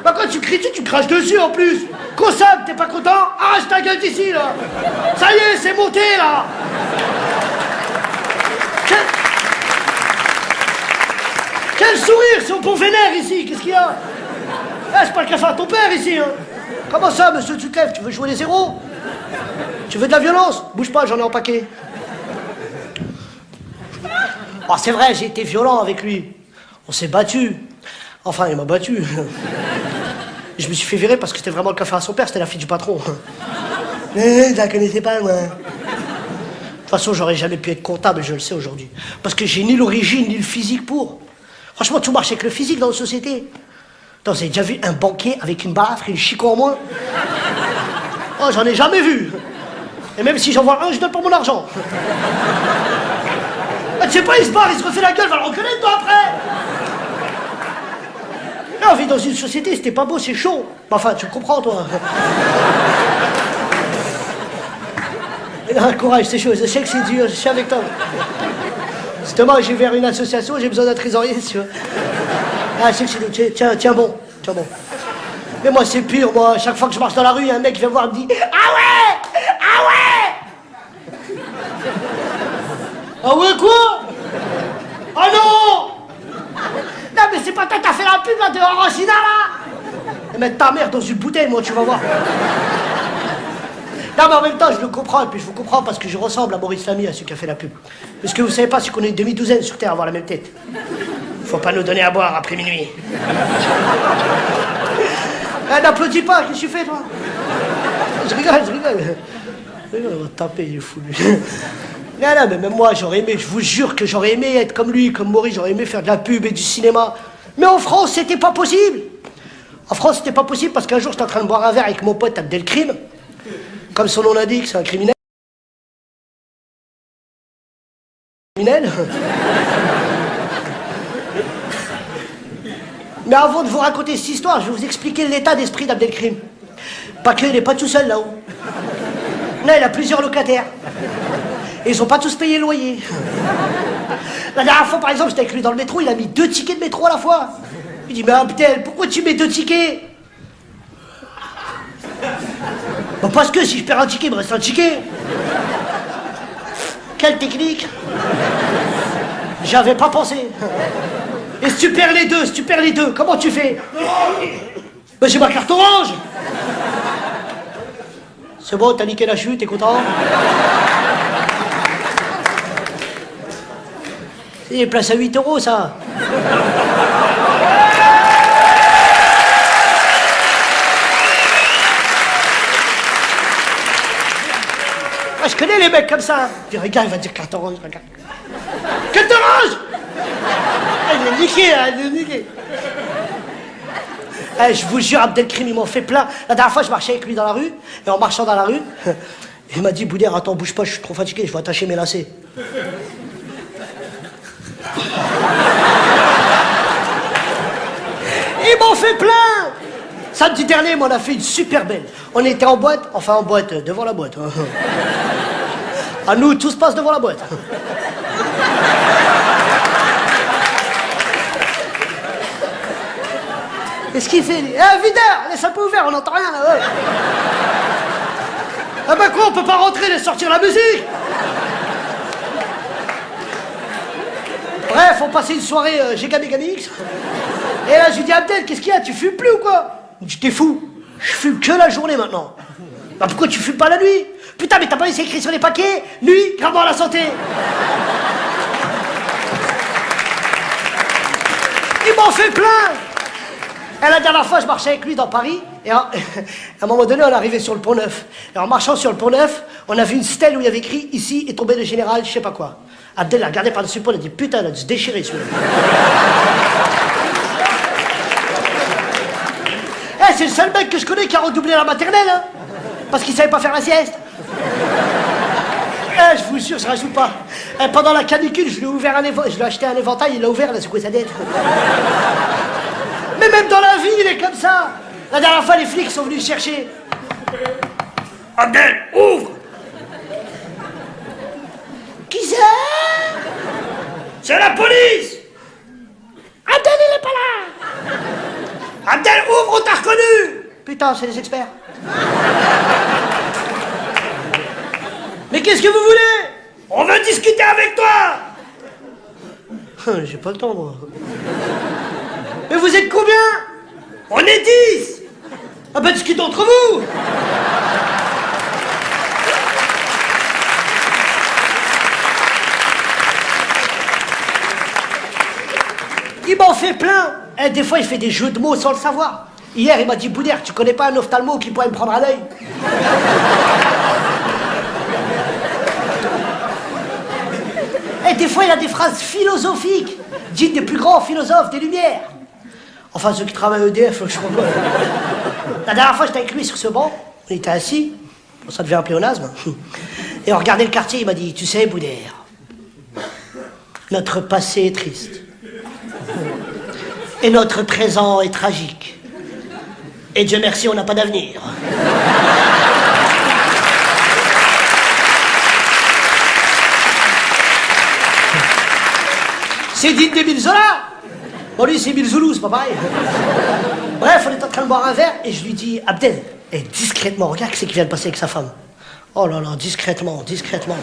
Speaker 1: Bah quand tu cries dessus, tu craches dessus en plus. Consomme, t'es pas content? Arrache ta gueule d'ici là. Ça y est, c'est monté là. Quel sourire, c'est au bon vénère ici, qu'est-ce qu'il y a? Ah, c'est pas le café à ton père ici, hein. Comment ça, monsieur, tu te lèves? Tu veux jouer les zéros? Tu veux de la violence? Bouge pas, j'en ai en paquet. Oh, c'est vrai, j'ai été violent avec lui. On s'est battu. Enfin, il m'a battu. Je me suis fait virer parce que c'était vraiment le café à son père, c'était la fille du patron. Je la connaissais pas, moi. De toute façon, j'aurais jamais pu être comptable, je le sais aujourd'hui. Parce que j'ai ni l'origine, ni le physique pour. Franchement, tout marche avec le physique dans la société. Attends, vous avez déjà vu un banquier avec une balafre et une chicot en moins? Oh, j'en ai jamais vu. Et même si j'en vois un, je donne pas mon argent. Ah, tu sais pas, il se barre, il se refait la gueule, va le reconnaître, toi, après. Là, on vit dans une société, c'était pas beau, c'est chaud. Enfin, tu comprends, toi. Courage, c'est chaud, je sais que c'est dur, je suis avec toi. Justement, j'ai ouvert une association, j'ai besoin d'un trésorier, si tu veux. Ah, je sais que c'est dur, tiens bon. Mais moi, c'est pur, moi. Chaque fois que je marche dans la rue, il y a un mec qui vient voir et me dit « Ah ouais! Ah ouais !» Ah ouais, quoi? Ah non! Non, mais c'est pas toi, t'as fait la pub, là, de Orangina, là! mettre ta mère dans une bouteille, moi, tu vas voir. Non, mais en même temps, je le comprends, et puis je vous comprends parce que je ressemble à Maurice Lamy, à celui qui a fait la pub. Parce que vous savez pas, c'est qu'on est une demi-douzaine sur Terre à avoir la même tête. Faut pas nous donner à boire après minuit. N'applaudis pas, qu'est-ce que tu fais, toi? Je rigole. On va te taper, il est fou, lui. Non, mais même moi, j'aurais aimé, je vous jure que j'aurais aimé être comme lui, comme Maurice, j'aurais aimé faire de la pub et du cinéma. Mais en France, c'était pas possible. En France, c'était pas possible parce qu'un jour, j'étais en train de boire un verre avec mon pote Abdelkrim. Comme son nom l'indique, c'est un criminel. Mais avant de vous raconter cette histoire, je vais vous expliquer l'état d'esprit d'Abdelkrim. Pas que, il n'est pas tout seul là-haut. Non, il a plusieurs locataires. Et ils n'ont pas tous payé le loyer. La dernière fois, par exemple, j'étais avec lui dans le métro, il a mis 2 tickets de métro à la fois. Il dit, mais Abdel, pourquoi tu mets 2 tickets? Bon, parce que si je perds un ticket, il me reste un ticket. Quelle technique? J'avais pas pensé. Et si tu perds les deux, comment tu fais? Ben j'ai ma carte orange. C'est bon, t'as niqué la chute, t'es content? C'est des places à 8 €, ça. Moi, je connais les mecs comme ça. Puis regarde, il va dire carte orange, regarde. Carte orange! Il est niqué, hein, il est niqué. Je vous jure, Abdelkrim, il m'en fait plein. La dernière fois, je marchais avec lui dans la rue, et en marchant dans la rue, il m'a dit, Boudère, attends, bouge pas, je suis trop fatigué, je vais attacher mes lacets. Il m'en fait plein! Samedi dernier, on a fait une super belle. On était en boîte, enfin en boîte, devant la boîte. À nous, tout se passe devant la boîte. Qu'est-ce qu'il fait, lui? Videur, laisse un peu ouvert, on n'entend rien, là. Ah bah quoi, on peut pas rentrer, laisse sortir la musique. Bref, on passait une soirée Giga Mega Mix. Et là, je lui dis, Abdel, qu'est-ce qu'il y a? Tu fumes plus ou quoi? Il me dit, t'es fou, je fume que la journée maintenant. Bah pourquoi tu fumes pas la nuit? Putain, mais t'as pas vu, c'est écrit sur les paquets? Nuit, gravement à la santé. Il m'en fait plein. Et la dernière fois, je marchais avec lui dans Paris, et à un moment donné, on est arrivé sur le Pont Neuf. Et en marchant sur le Pont Neuf, on a vu une stèle où il y avait écrit « Ici est tombé le général, je sais pas quoi ». Abdel l'a regardé par-dessus le pont, il a dit « Putain, il a dû se déchirer, celui-là ». C'est le seul mec que je connais qui a redoublé la maternelle, hein, parce qu'il savait pas faire la sieste. Je vous jure, je rajoute pas. Pendant la canicule, je lui ai acheté un éventail, il l'a ouvert, il a secoué sa tête. Mais même dans la vie, il est comme ça. La dernière fois, les flics sont venus chercher. Abdel, ouvre! Qui c'est? C'est la police! Abdel, il est pas là! Abdel, ouvre, on t'a reconnu! Putain, c'est les experts. Mais qu'est-ce que vous voulez? On veut discuter avec toi! J'ai pas le temps, moi. Mais vous êtes combien? On est 10! Ah ben discutez entre vous! Il m'en fait plein! Des fois, il fait des jeux de mots sans le savoir. Hier, il m'a dit, Boudère, tu connais pas un ophtalmo qui pourrait me prendre à l'œil? Des fois, il a des phrases philosophiques, dites des plus grands philosophes des Lumières. Enfin, ceux qui travaillent à EDF, je crois pas. La dernière fois, j'étais avec lui sur ce banc, on était assis, ça devait un pléonasme, et on regardait le quartier, il m'a dit, tu sais, Boudère, notre passé est triste, et notre présent est tragique, et Dieu merci, on n'a pas d'avenir. C'est dit d'Émile Zola. Bon, lui, c'est Émile Zoulou, c'est pas pareil. Bref, on est en train de boire un verre et je lui dis, Abdel, discrètement, regarde ce qui vient de passer avec sa femme. Oh là là, discrètement, discrètement.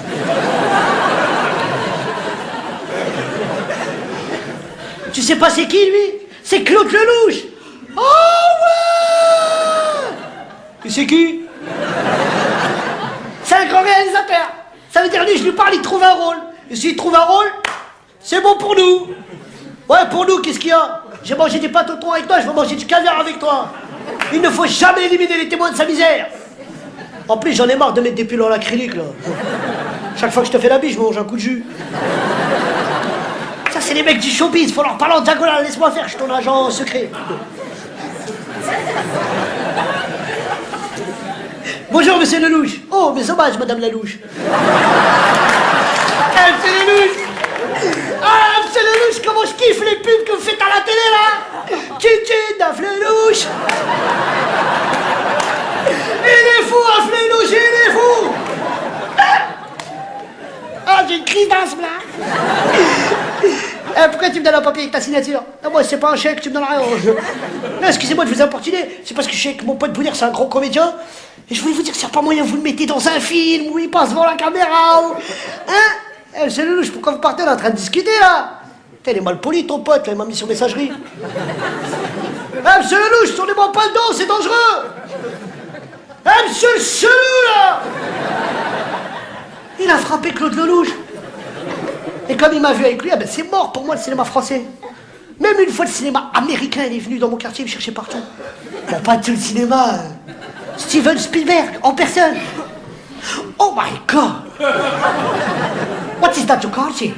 Speaker 1: Tu sais pas c'est qui, lui? C'est Claude Lelouch. Oh ouais! Et c'est qui? C'est un grand réalisateur. Ça veut dire, lui, je lui parle, il trouve un rôle. Et s'il trouve un rôle, c'est bon pour nous. Ouais, pour nous, qu'est-ce qu'il y a? J'ai mangé des pâtes au thon avec toi, je vais manger du caviar avec toi. Il ne faut jamais éliminer les témoins de sa misère. En plus, j'en ai marre de mettre des pulls en acrylique, là. Chaque fois que je te fais la bise, je mange un coup de jus. Ça, c'est les mecs du showbiz, faut leur parler en diagonale. Laisse-moi faire, je suis ton agent secret. Bonjour, monsieur Lelouch. Oh, mes hommages, madame Lelouch. Monsieur Lelouch. Ah, monsieur Lelouch, comment je kiffe les pubs que vous faites à la télé, là. Tchit-tchit, Daf Lelouch. Il est fou, Daf Lelouch, il est fou. Ah, j'ai une crise d'asthme, là. Pourquoi tu me donnes un papier avec ta signature? Ah, moi, c'est pas un chèque, tu me donnes rien. Excusez-moi de vous importuner. C'est parce que je sais que mon pote Boudère, c'est un grand comédien. Et je voulais vous dire, s'il n'y a pas moyen, vous le mettez dans un film où il passe devant la caméra. Ou... Hein? C'est Lelouch, pourquoi vous partez? On est en train de discuter, là. Putain, il est mal poli, ton pote, là, il m'a mis sur messagerie. Monsieur Lelouch, tournez-moi pas le dos, c'est dangereux. Monsieur le chelou, là. Il a frappé Claude Lelouch. Et comme il m'a vu avec lui, ah ben c'est mort pour moi le cinéma français. Même une fois le cinéma américain, il est venu dans mon quartier, il me cherchait partout. Bon, pas tout le cinéma. Steven Spielberg, en personne. Oh my God. What is that, your quartier?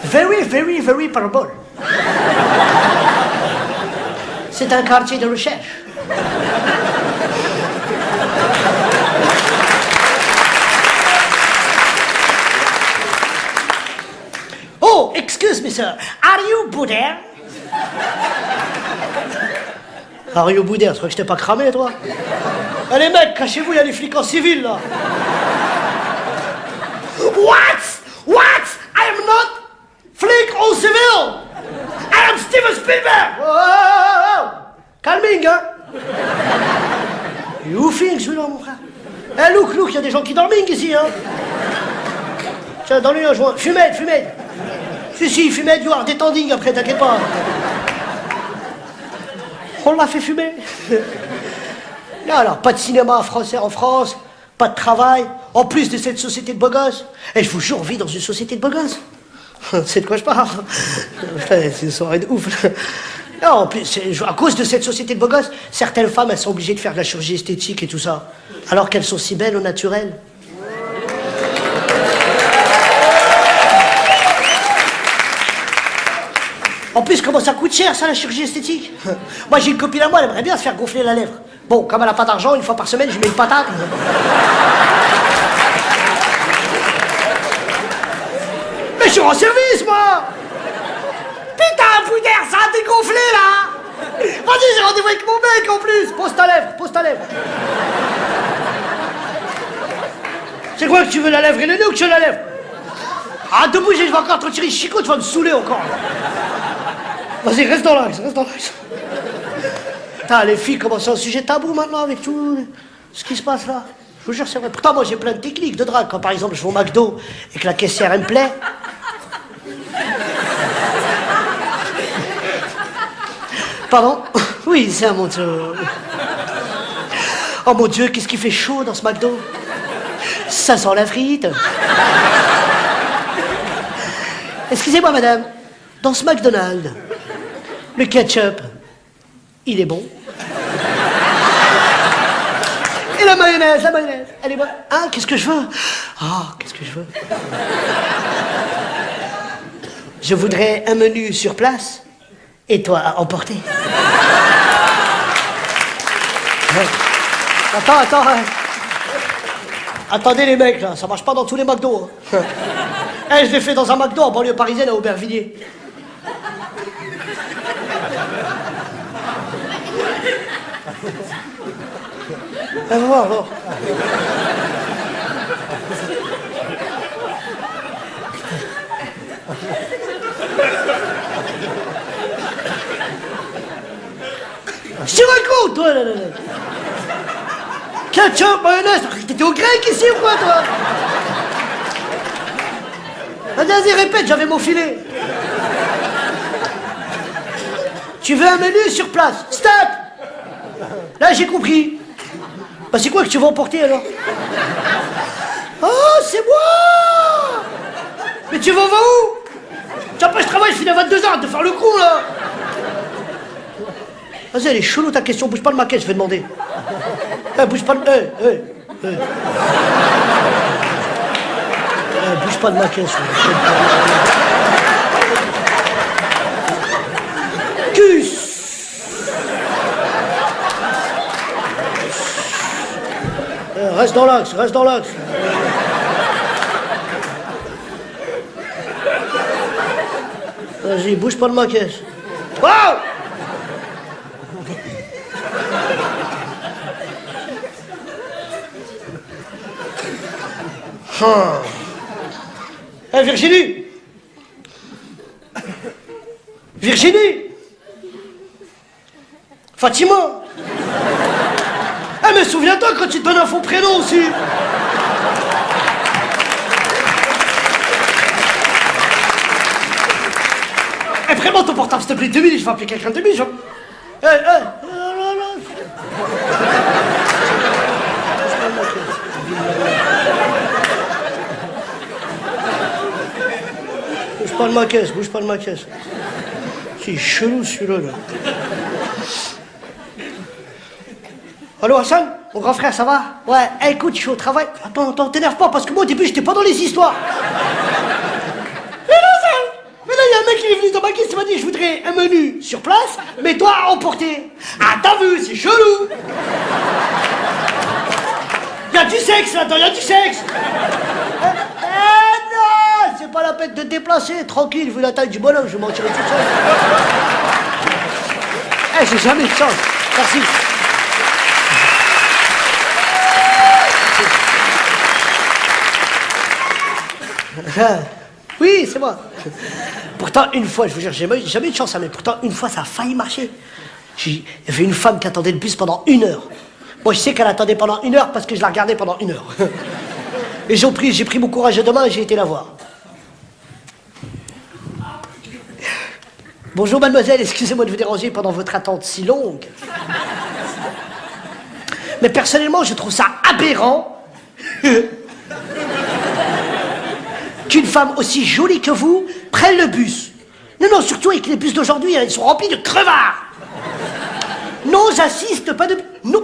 Speaker 1: Very, very, very parabole. C'est un quartier de recherche. Oh, excuse me, sir. Are you Boudère? Are you Boudère? Tu crois que je t'ai pas cramé, toi? Allez, mec, cachez-vous, il y a les flics en civil, là. What? I am not flic en civil. I am Steven Spielberg. Oh. Calming, hein? You think, celui-là, mon frère? Eh, look, il y a des gens qui dorment ici, hein? Tiens, donne-lui un joint. Fumette. Si, fumette, you are détending après, t'inquiète pas. On l'a fait fumer. Non, alors, pas de cinéma français en France, pas de travail, en plus de cette société de beaux gosses. Et je vous jure, on vit dans une société de beaux gosses. C'est de quoi je parle. C'est une soirée de ouf. Non, en plus, à cause de cette société de beaux gosses, certaines femmes, elles sont obligées de faire de la chirurgie esthétique et tout ça, alors qu'elles sont si belles au naturel. En plus, comment ça coûte cher, ça, la chirurgie esthétique? Moi, j'ai une copine à moi, elle aimerait bien se faire gonfler la lèvre. Bon, comme elle n'a pas d'argent, une fois par semaine, je mets une patate. Mais je suis en service, moi! Putain, Boudère, ça a dégonflé, là! Vas-y, j'ai rendez-vous avec mon mec, en plus! Pose ta lèvre. C'est quoi que tu veux, la lèvre et le nez, ou que tu veux la lèvre? Ah, de bouger, je vais encore te tirer chicot, tu vas me saouler encore. Vas-y, reste dans l'axe. Putain, les filles commencent un sujet tabou maintenant avec tout ce qui se passe là. Je vous jure, c'est vrai. Pourtant, moi, j'ai plein de techniques de drague. Quand, par exemple, je vais au McDo et que la caissière, elle me plaît. Pardon? Oui, c'est un mon Dieu. Oh mon Dieu, qu'est-ce qui fait chaud dans ce McDo? Ça sent la frite. Excusez-moi, madame. Dans ce McDonald's, le ketchup, il est bon. Et la mayonnaise, elle est bonne. Ah, qu'est-ce que je veux? Qu'est-ce que je veux? Je voudrais un menu sur place et toi à emporter. Ouais. Attends. Attendez les mecs, là, ça marche pas dans tous les McDo. Hein. Je l'ai fait dans un McDo en banlieue parisienne à Aubervilliers. Va voir, alors. Je te raconte, toi, là. Ketchup, mayonnaise, t'étais au grec ici ou quoi, toi? Vas-y, répète, j'avais mon filet. Tu veux un menu sur place? Stop! Là, j'ai compris. Bah, c'est quoi que tu vas emporter, alors? Oh, c'est moi! Mais tu vas où? Tiens, pas, je travaille, je finis à 22h, de faire le con, là! Vas-y, elle est chelou, ta question. Bouge pas de ma caisse, je vais demander. Bouge pas de... bouge pas de ma caisse. Cus! Reste dans l'axe, reste dans l'axe. Vas-y, bouge pas de ma caisse. Wow! Hey, Virginie! Virginie! Fatima! Ah, mais souviens-toi quand tu te donnes un faux prénom aussi! Eh, prends-moi ton portable, s'il te plaît, 2 minutes, je vais appeler quelqu'un, 2 minutes, Bouge pas de ma caisse, bouge pas de ma caisse. C'est chelou celui-là, là. Allô Hassan? Mon grand frère, ça va? Ouais, écoute, je suis au travail. Attends, t'énerve pas, parce que moi au début, j'étais pas dans les histoires. Mais là, il y a un mec qui est venu dans ma caisse, il m'a dit, je voudrais un menu sur place, mais toi à emporter. Ah, t'as vu, c'est chelou. Il y a du sexe là-dedans, il y a du sexe. Non, c'est pas la peine de te déplacer, tranquille, vu la taille du bonhomme, je m'en tirer tout seul. J'ai jamais de chance. Merci. Oui, c'est moi. Pourtant, une fois, je vous jure, j'ai jamais eu de chance, mais pourtant, une fois, ça a failli marcher. Il y avait une femme qui attendait le bus pendant 1 heure. Moi, je sais qu'elle attendait pendant 1 heure parce que je la regardais pendant 1 heure. Et j'ai pris mon courage à deux mains et j'ai été la voir. Bonjour, mademoiselle, excusez-moi de vous déranger pendant votre attente si longue. Mais personnellement, je trouve ça aberrant qu'une femme aussi jolie que vous prenne le bus. Non, surtout avec les bus d'aujourd'hui, hein, ils sont remplis de crevards. Non, j'assiste pas de... Non,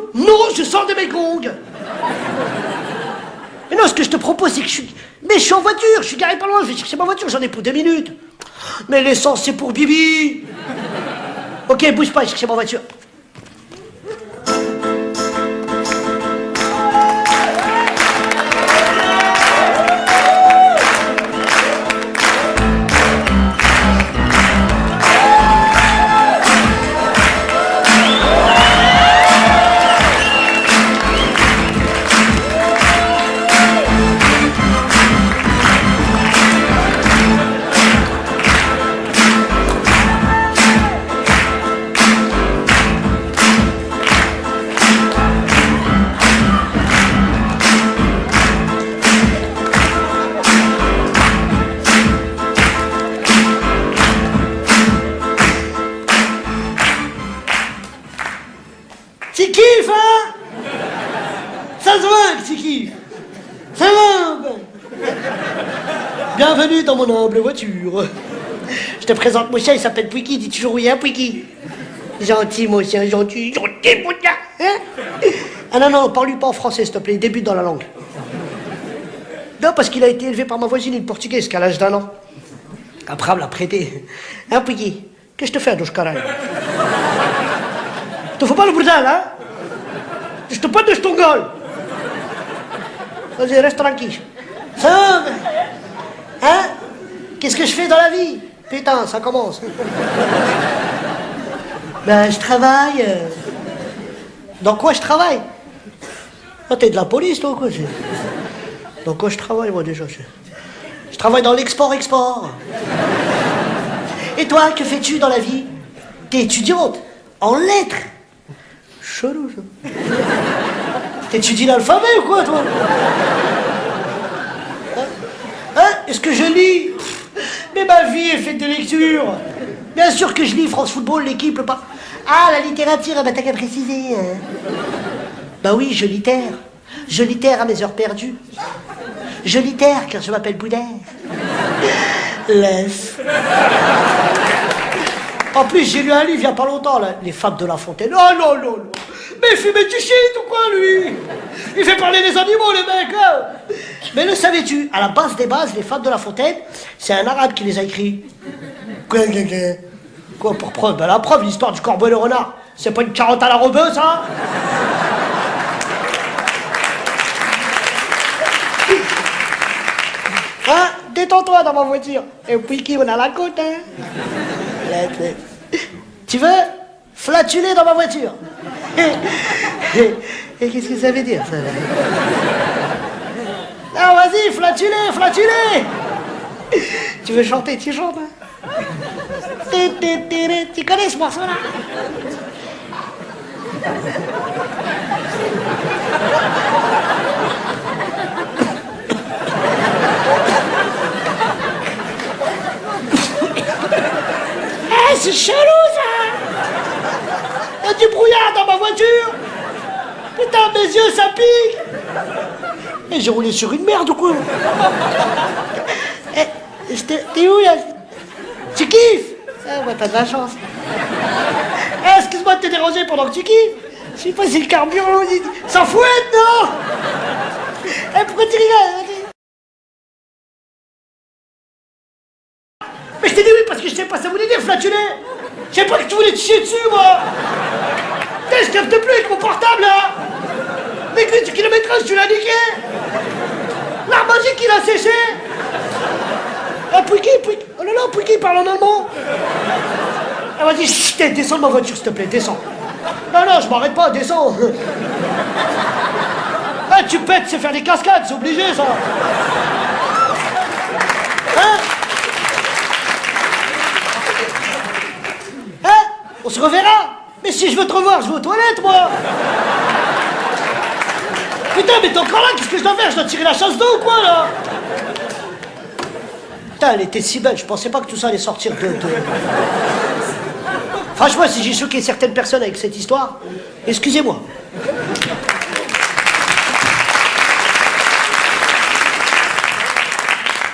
Speaker 1: je sors de mes gongs. Mais non, ce que je te propose, c'est que je suis en voiture, je suis garé pas loin, je vais chercher ma voiture, j'en ai pour 2 minutes. Mais l'essence, c'est pour Bibi. Ok, bouge pas, chercher ma voiture. Tu kiffes, hein? Ça se voit que tu kiffes. Ça va? Bienvenue dans mon humble voiture. Je te présente mon chien, il s'appelle Pouiki, il dit toujours oui, hein, Pouiki? Gentil, mon chien, gentil, mon chien, hein? Ah non, parle-lui pas en français, s'il te plaît, il débute dans la langue. Non, parce qu'il a été élevé par ma voisine, une portugaise, qu'à l'âge d'1 an. Après, elle me l'a prêté. Hein, Pouiki? Qu'est-ce que je te fais, douche carré? Te fais pas le bordel, hein? Je te pointe de ton gueule. Vas-y, reste tranquille. Ça va? Hein? Qu'est-ce que je fais dans la vie? Putain, ça commence. Ben, je travaille. Dans quoi je travaille? Oh, t'es de la police, toi, ou quoi? Dans quoi je travaille, moi, déjà? Je travaille dans l'export-export. Et toi, que fais-tu dans la vie? T'es étudiante en lettres. Chelou, ça. T'étudies l'alphabet ou quoi, toi? Hein? Est-ce que je lis? Mais ma vie est faite de lecture. Bien sûr que je lis France Football, l'équipe, le pas. Ah, la littérature, bah t'as qu'à préciser. Hein. Bah oui, je litère. Je litère à mes heures perdues. Je litère car je m'appelle Boudère. Laisse. En plus, j'ai lu un livre il y a pas longtemps, là, Les Fables de La Fontaine. Oh non, non, non. Mais il fumait du shit ou quoi, lui? Il fait parler des animaux, les mecs, hein. Mais le savais-tu, à la base des bases, Les Fables de La Fontaine, c'est un arabe qui les a écrits. Quoi, pour preuve? Ben la preuve, l'histoire du corbeau et le renard. C'est pas une carotte à la robeuse, hein? Hein? Détends-toi dans ma voiture. Et puis qui, on a la côte, hein? Tu veux flatuler dans ma voiture? Et qu'est-ce que ça veut dire, ça? Ah, vas-y, flatuler, flatuler! Tu veux chanter, tu chantes, hein? Tu connais ce morceau-là? Ah, c'est chelou, ça! Il y a du brouillard dans ma voiture! Putain, mes yeux, ça pique! Et j'ai roulé sur une merde ou quoi? T'es où, là? Tu kiffes? Ah, ouais, t'as de la chance. Eh, excuse-moi de te déranger pendant que tu kiffes. Je sais pas si le carburant, ça fouette, non? Eh, pourquoi tu rigoles? Mais je t'ai dit oui parce que je sais pas ça voulait dire flatuler. Je sais pas que tu voulais te chier dessus, moi. Putain, je capte plus avec mon portable, là. Mais que du kilométrage, tu l'as niqué. L'arbre magique, il a séché. Ah, Pouiki, oh là là, Pouiki parle en allemand. Ah, vas-y, chut, descends de ma voiture, s'il te plaît, descends. Non, non, je m'arrête pas, descends. Ah, tu pètes, c'est faire des cascades, c'est obligé, ça. Hein? Hein? On se reverra. Mais si je veux te revoir, je vais aux toilettes, moi. Putain, mais t'es encore là, qu'est-ce que je dois faire? Je dois tirer la chasse d'eau ou quoi, là? Putain, elle était si belle, je pensais pas que tout ça allait sortir de... Franchement, si j'ai choqué certaines personnes avec cette histoire, excusez-moi.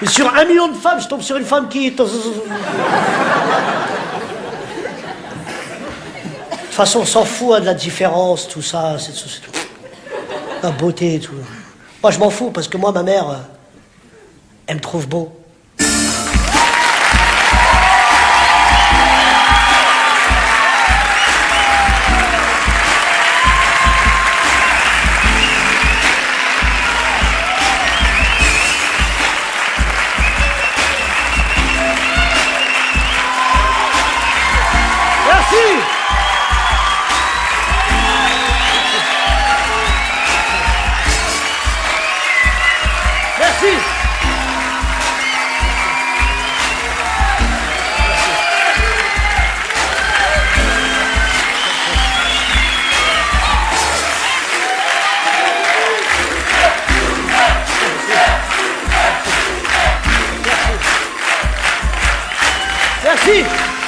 Speaker 1: Mais sur 1 million de femmes, je tombe sur une femme qui... De toute façon, on s'en fout hein, de la différence, tout ça, la beauté et tout. Moi, je m'en fous, parce que moi, ma mère, elle me trouve beau. Merci. Merci.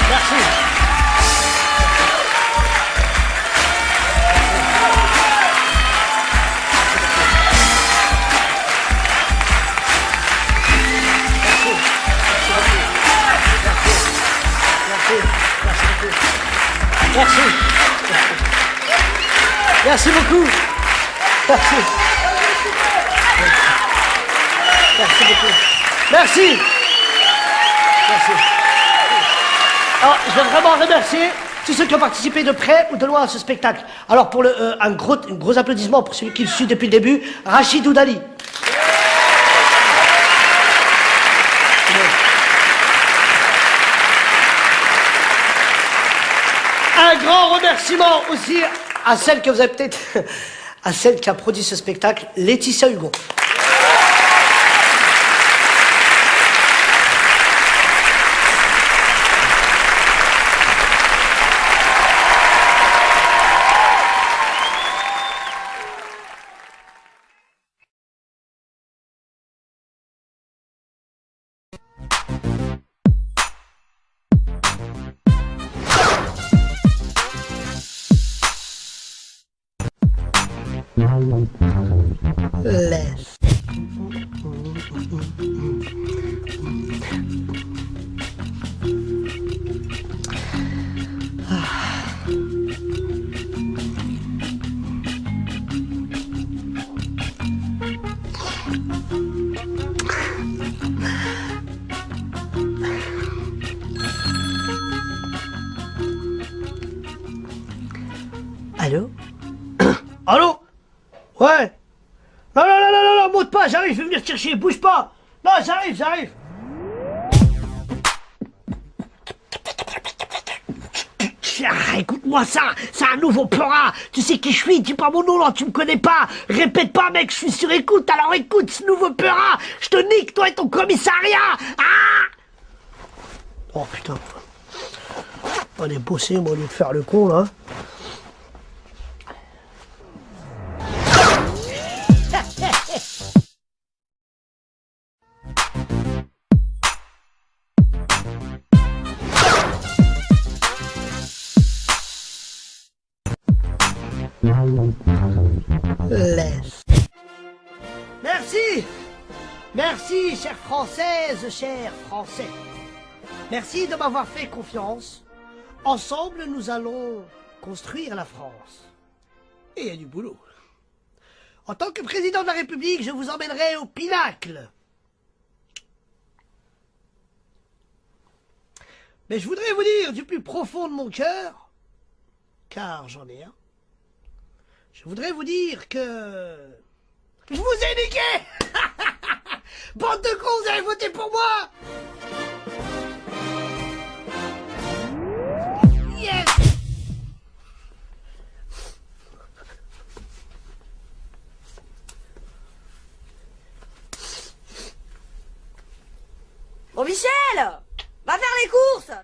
Speaker 1: Merci. Merci. Merci beaucoup. Merci. Merci beaucoup. Merci. Merci. Alors, je veux vraiment remercier tous ceux qui ont participé de près ou de loin à ce spectacle. Alors, pour un gros applaudissement pour celui qui le suit depuis le début, Rachid Oudali. Un grand remerciement aussi à celle que vous avez peut-être... à celle qui a produit ce spectacle, Laetitia Hugon. Laisse. Allô? Allô? Ouais? Non, non, non, non, non, non, monte pas, j'arrive, je vais venir te chercher, bouge pas! Non, j'arrive, j'arrive! Ah, écoute-moi ça, c'est un nouveau peura. Tu sais qui je suis, dis pas mon nom là, tu me connais pas. Répète pas mec, je suis sur écoute, alors écoute ce nouveau peura. Je te nique toi et ton commissariat. Ah! Oh putain. On est bossé moi au lieu de faire le con là. Laisse. Merci. Merci, chère Française, chers Français. Merci de m'avoir fait confiance. Ensemble, nous allons construire la France. Et il y a du boulot. En tant que président de la République, je vous emmènerai au pinacle. Mais je voudrais vous dire du plus profond de mon cœur, car j'en ai un, je voudrais vous dire que... Je vous ai niqué. Bande de cons, vous avez voté pour moi. Yes.
Speaker 2: Bon Michel, va faire les courses.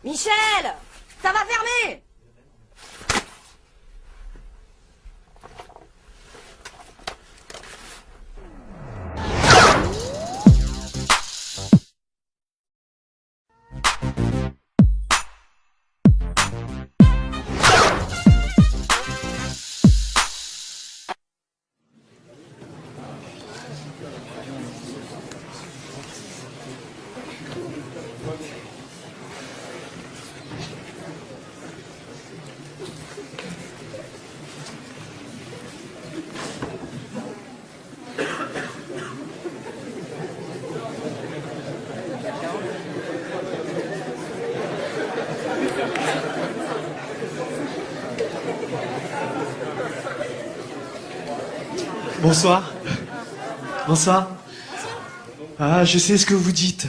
Speaker 2: Michel, ça va fermer.
Speaker 3: Bonsoir. Bonsoir. Ah, je sais ce que vous dites.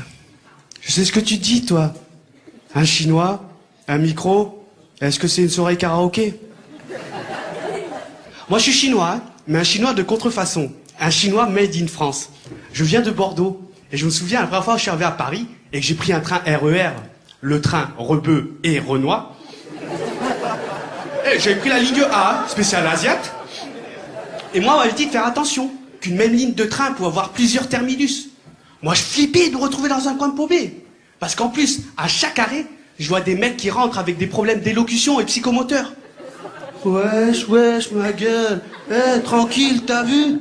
Speaker 3: Je sais ce que tu dis, toi. Un chinois, un micro, est-ce que c'est une soirée karaoké? Moi, je suis chinois, hein, mais un chinois de contrefaçon. Un chinois made in France. Je viens de Bordeaux. Et je me souviens, la première fois que je suis arrivé à Paris et que j'ai pris un train RER, le train Rebeu et Renoir. Et j'avais pris la ligne A, spéciale Asiat. Et moi, on m'avait dit de faire attention, qu'une même ligne de train pouvait avoir plusieurs terminus. Moi, je flippais de me retrouver dans un coin paumé. Parce qu'en plus, à chaque arrêt, je vois des mecs qui rentrent avec des problèmes d'élocution et psychomoteurs. Wesh, wesh, ma gueule. Eh, tranquille, t'as vu?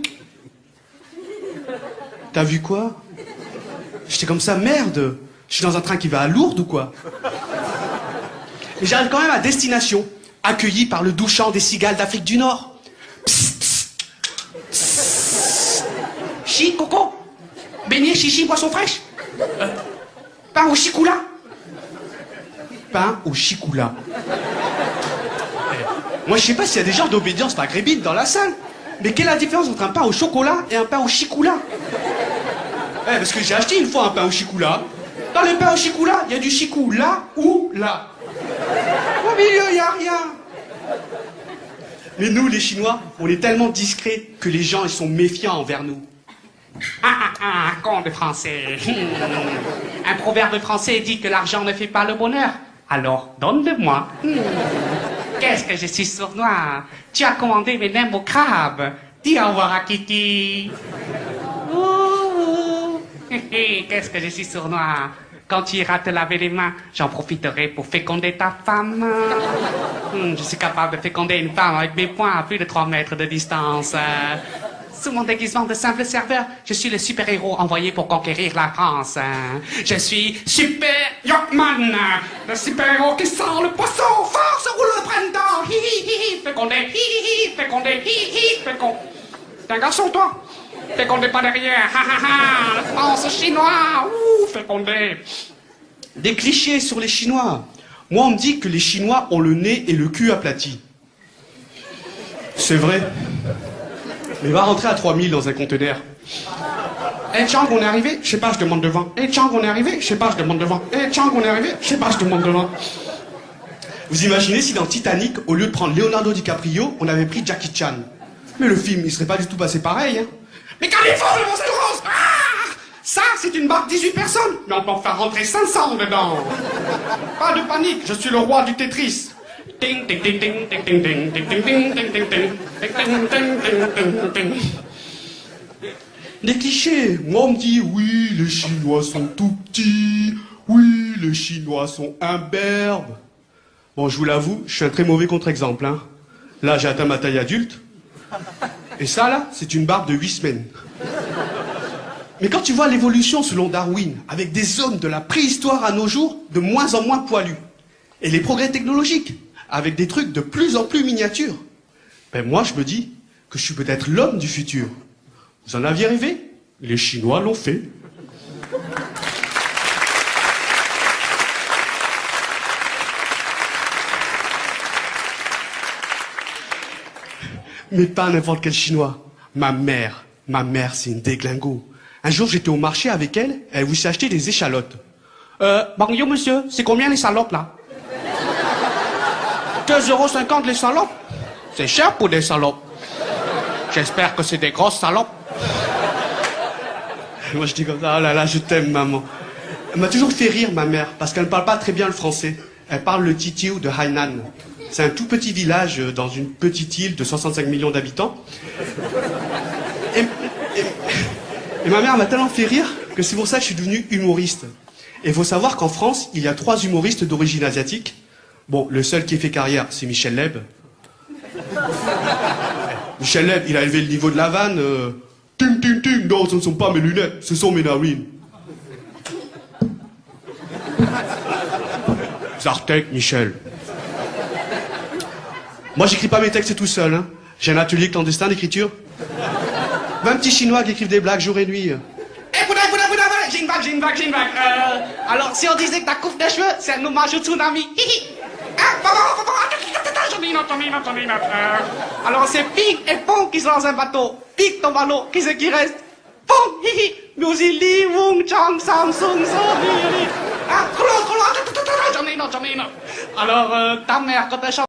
Speaker 3: T'as vu quoi? J'étais comme ça, merde. Je suis dans un train qui va à Lourdes ou quoi? Et j'arrive quand même à destination, accueilli par le doux chant des cigales d'Afrique du Nord. Chi, coco, beignet, chichi, poisson fraîche. Pain au chicoula. Pain au chicoula. Moi, je sais pas s'il y a des genres d'obédience maghrébine dans la salle. Mais quelle est la différence entre un pain au chocolat et un pain au chicoula? Parce que j'ai acheté une fois un pain au chicoula. Dans le pain au chikoula, il y a du chicou là ou là. Au milieu, il n'y a rien. Mais nous, les Chinois, on est tellement discrets que les gens, ils sont méfiants envers nous. Con de français. Un proverbe français dit que l'argent ne fait pas le bonheur. Alors, donne-le-moi. Qu'est-ce que je suis sournois. Tu as commandé mes nems au crabe. Dis au revoir à Kitty. Qu'est-ce que je suis sournois. Quand tu iras te laver les mains, j'en profiterai pour féconder ta femme. Je suis capable de féconder une femme avec mes poings à plus de 3 mètres de distance. Sous mon déguisement de simple serveur, je suis le super-héros envoyé pour conquérir la France. Je suis Super Yachtman, le super-héros qui sent le poisson. Force roule le printemps. Hi hi hi, fécondé, hi hi hi, fécondé, hi hi, fécondé. T'es un garçon, toi? Fécondé pas derrière, ha ha ha, la France chinois, ouh, fécondé. Des clichés sur les Chinois. Moi, on me dit que les Chinois ont le nez et le cul aplatis. C'est vrai. Mais va rentrer à 3000 dans un conteneur. Eh Chang, on est arrivé? Je sais pas, je demande devant. Eh Chang, on est arrivé? Je sais pas, je demande devant. Eh Chang, on est arrivé? Je sais pas, je demande devant. Vous imaginez si dans Titanic, au lieu de prendre Leonardo DiCaprio, on avait pris Jackie Chan? Mais le film, il serait pas du tout passé pareil, hein. Mais Californie, mon rose! Ça, c'est une barque 18 personnes. Mais on peut en faire rentrer 500 dedans. Pas de panique, je suis le roi du Tetris. Ding, ding, ding, ding, ding, ding, ding, ding, ding, ding, ding, ding, ding, ding. Des clichés. Moi, on me dit, oui, les Chinois sont tout petits. Oui, les Chinois sont imberbes. Bon, je vous l'avoue, je suis un très mauvais contre-exemple, hein. Là, j'ai atteint ma taille adulte. Et ça, là, c'est une barbe de 8 semaines. Mais quand tu vois l'évolution selon Darwin, avec des hommes de la préhistoire à nos jours, de moins en moins poilus, et les progrès technologiques, avec des trucs de plus en plus miniatures, ben moi, je me dis que je suis peut-être l'homme du futur. Vous en aviez rêvé? Les Chinois l'ont fait. Mais pas n'importe quel Chinois. Ma mère, c'est une déglingo. Un jour, j'étais au marché avec elle, elle voulait s'acheter des échalotes. Bonjour monsieur, c'est combien les salopes là? 2,50 € les salopes? C'est cher pour des salopes. J'espère que c'est des grosses salopes. Moi je dis comme ça, oh là là, je t'aime maman. Elle m'a toujours fait rire ma mère, parce qu'elle ne parle pas très bien le français. Elle parle le Titiu de Hainan. C'est un tout petit village dans une petite île de 65 millions d'habitants. Et ma mère m'a tellement fait rire que c'est pour ça que je suis devenu humoriste. Et il faut savoir qu'en France, il y a 3 humoristes d'origine asiatique. Bon, le seul qui ait fait carrière, c'est Michel Leb. Michel Leb, il a élevé le niveau de la vanne. Ting, ting, ting, non, ce ne sont pas mes lunettes, ce sont mes narines. Zartek, Michel. Moi, j'écris pas mes textes tout seul, hein. J'ai un atelier clandestin d'écriture. 20 petits Chinois qui écrivent des blagues jour et nuit. Eh, Bouddha, j'ai une vague. Alors, si on disait que ta coupe de cheveux, c'est un hommage au tsunami. J'en ai une autre. Alors, c'est Ping et Pong qui sont dans un bateau. Ping tombe à l'eau, qui c'est qui reste? Pong, hihi. Musi Li Wung Chang Samsung Sony. Trop long. J'en ai une autre. Alors, ta mère, quand elle chante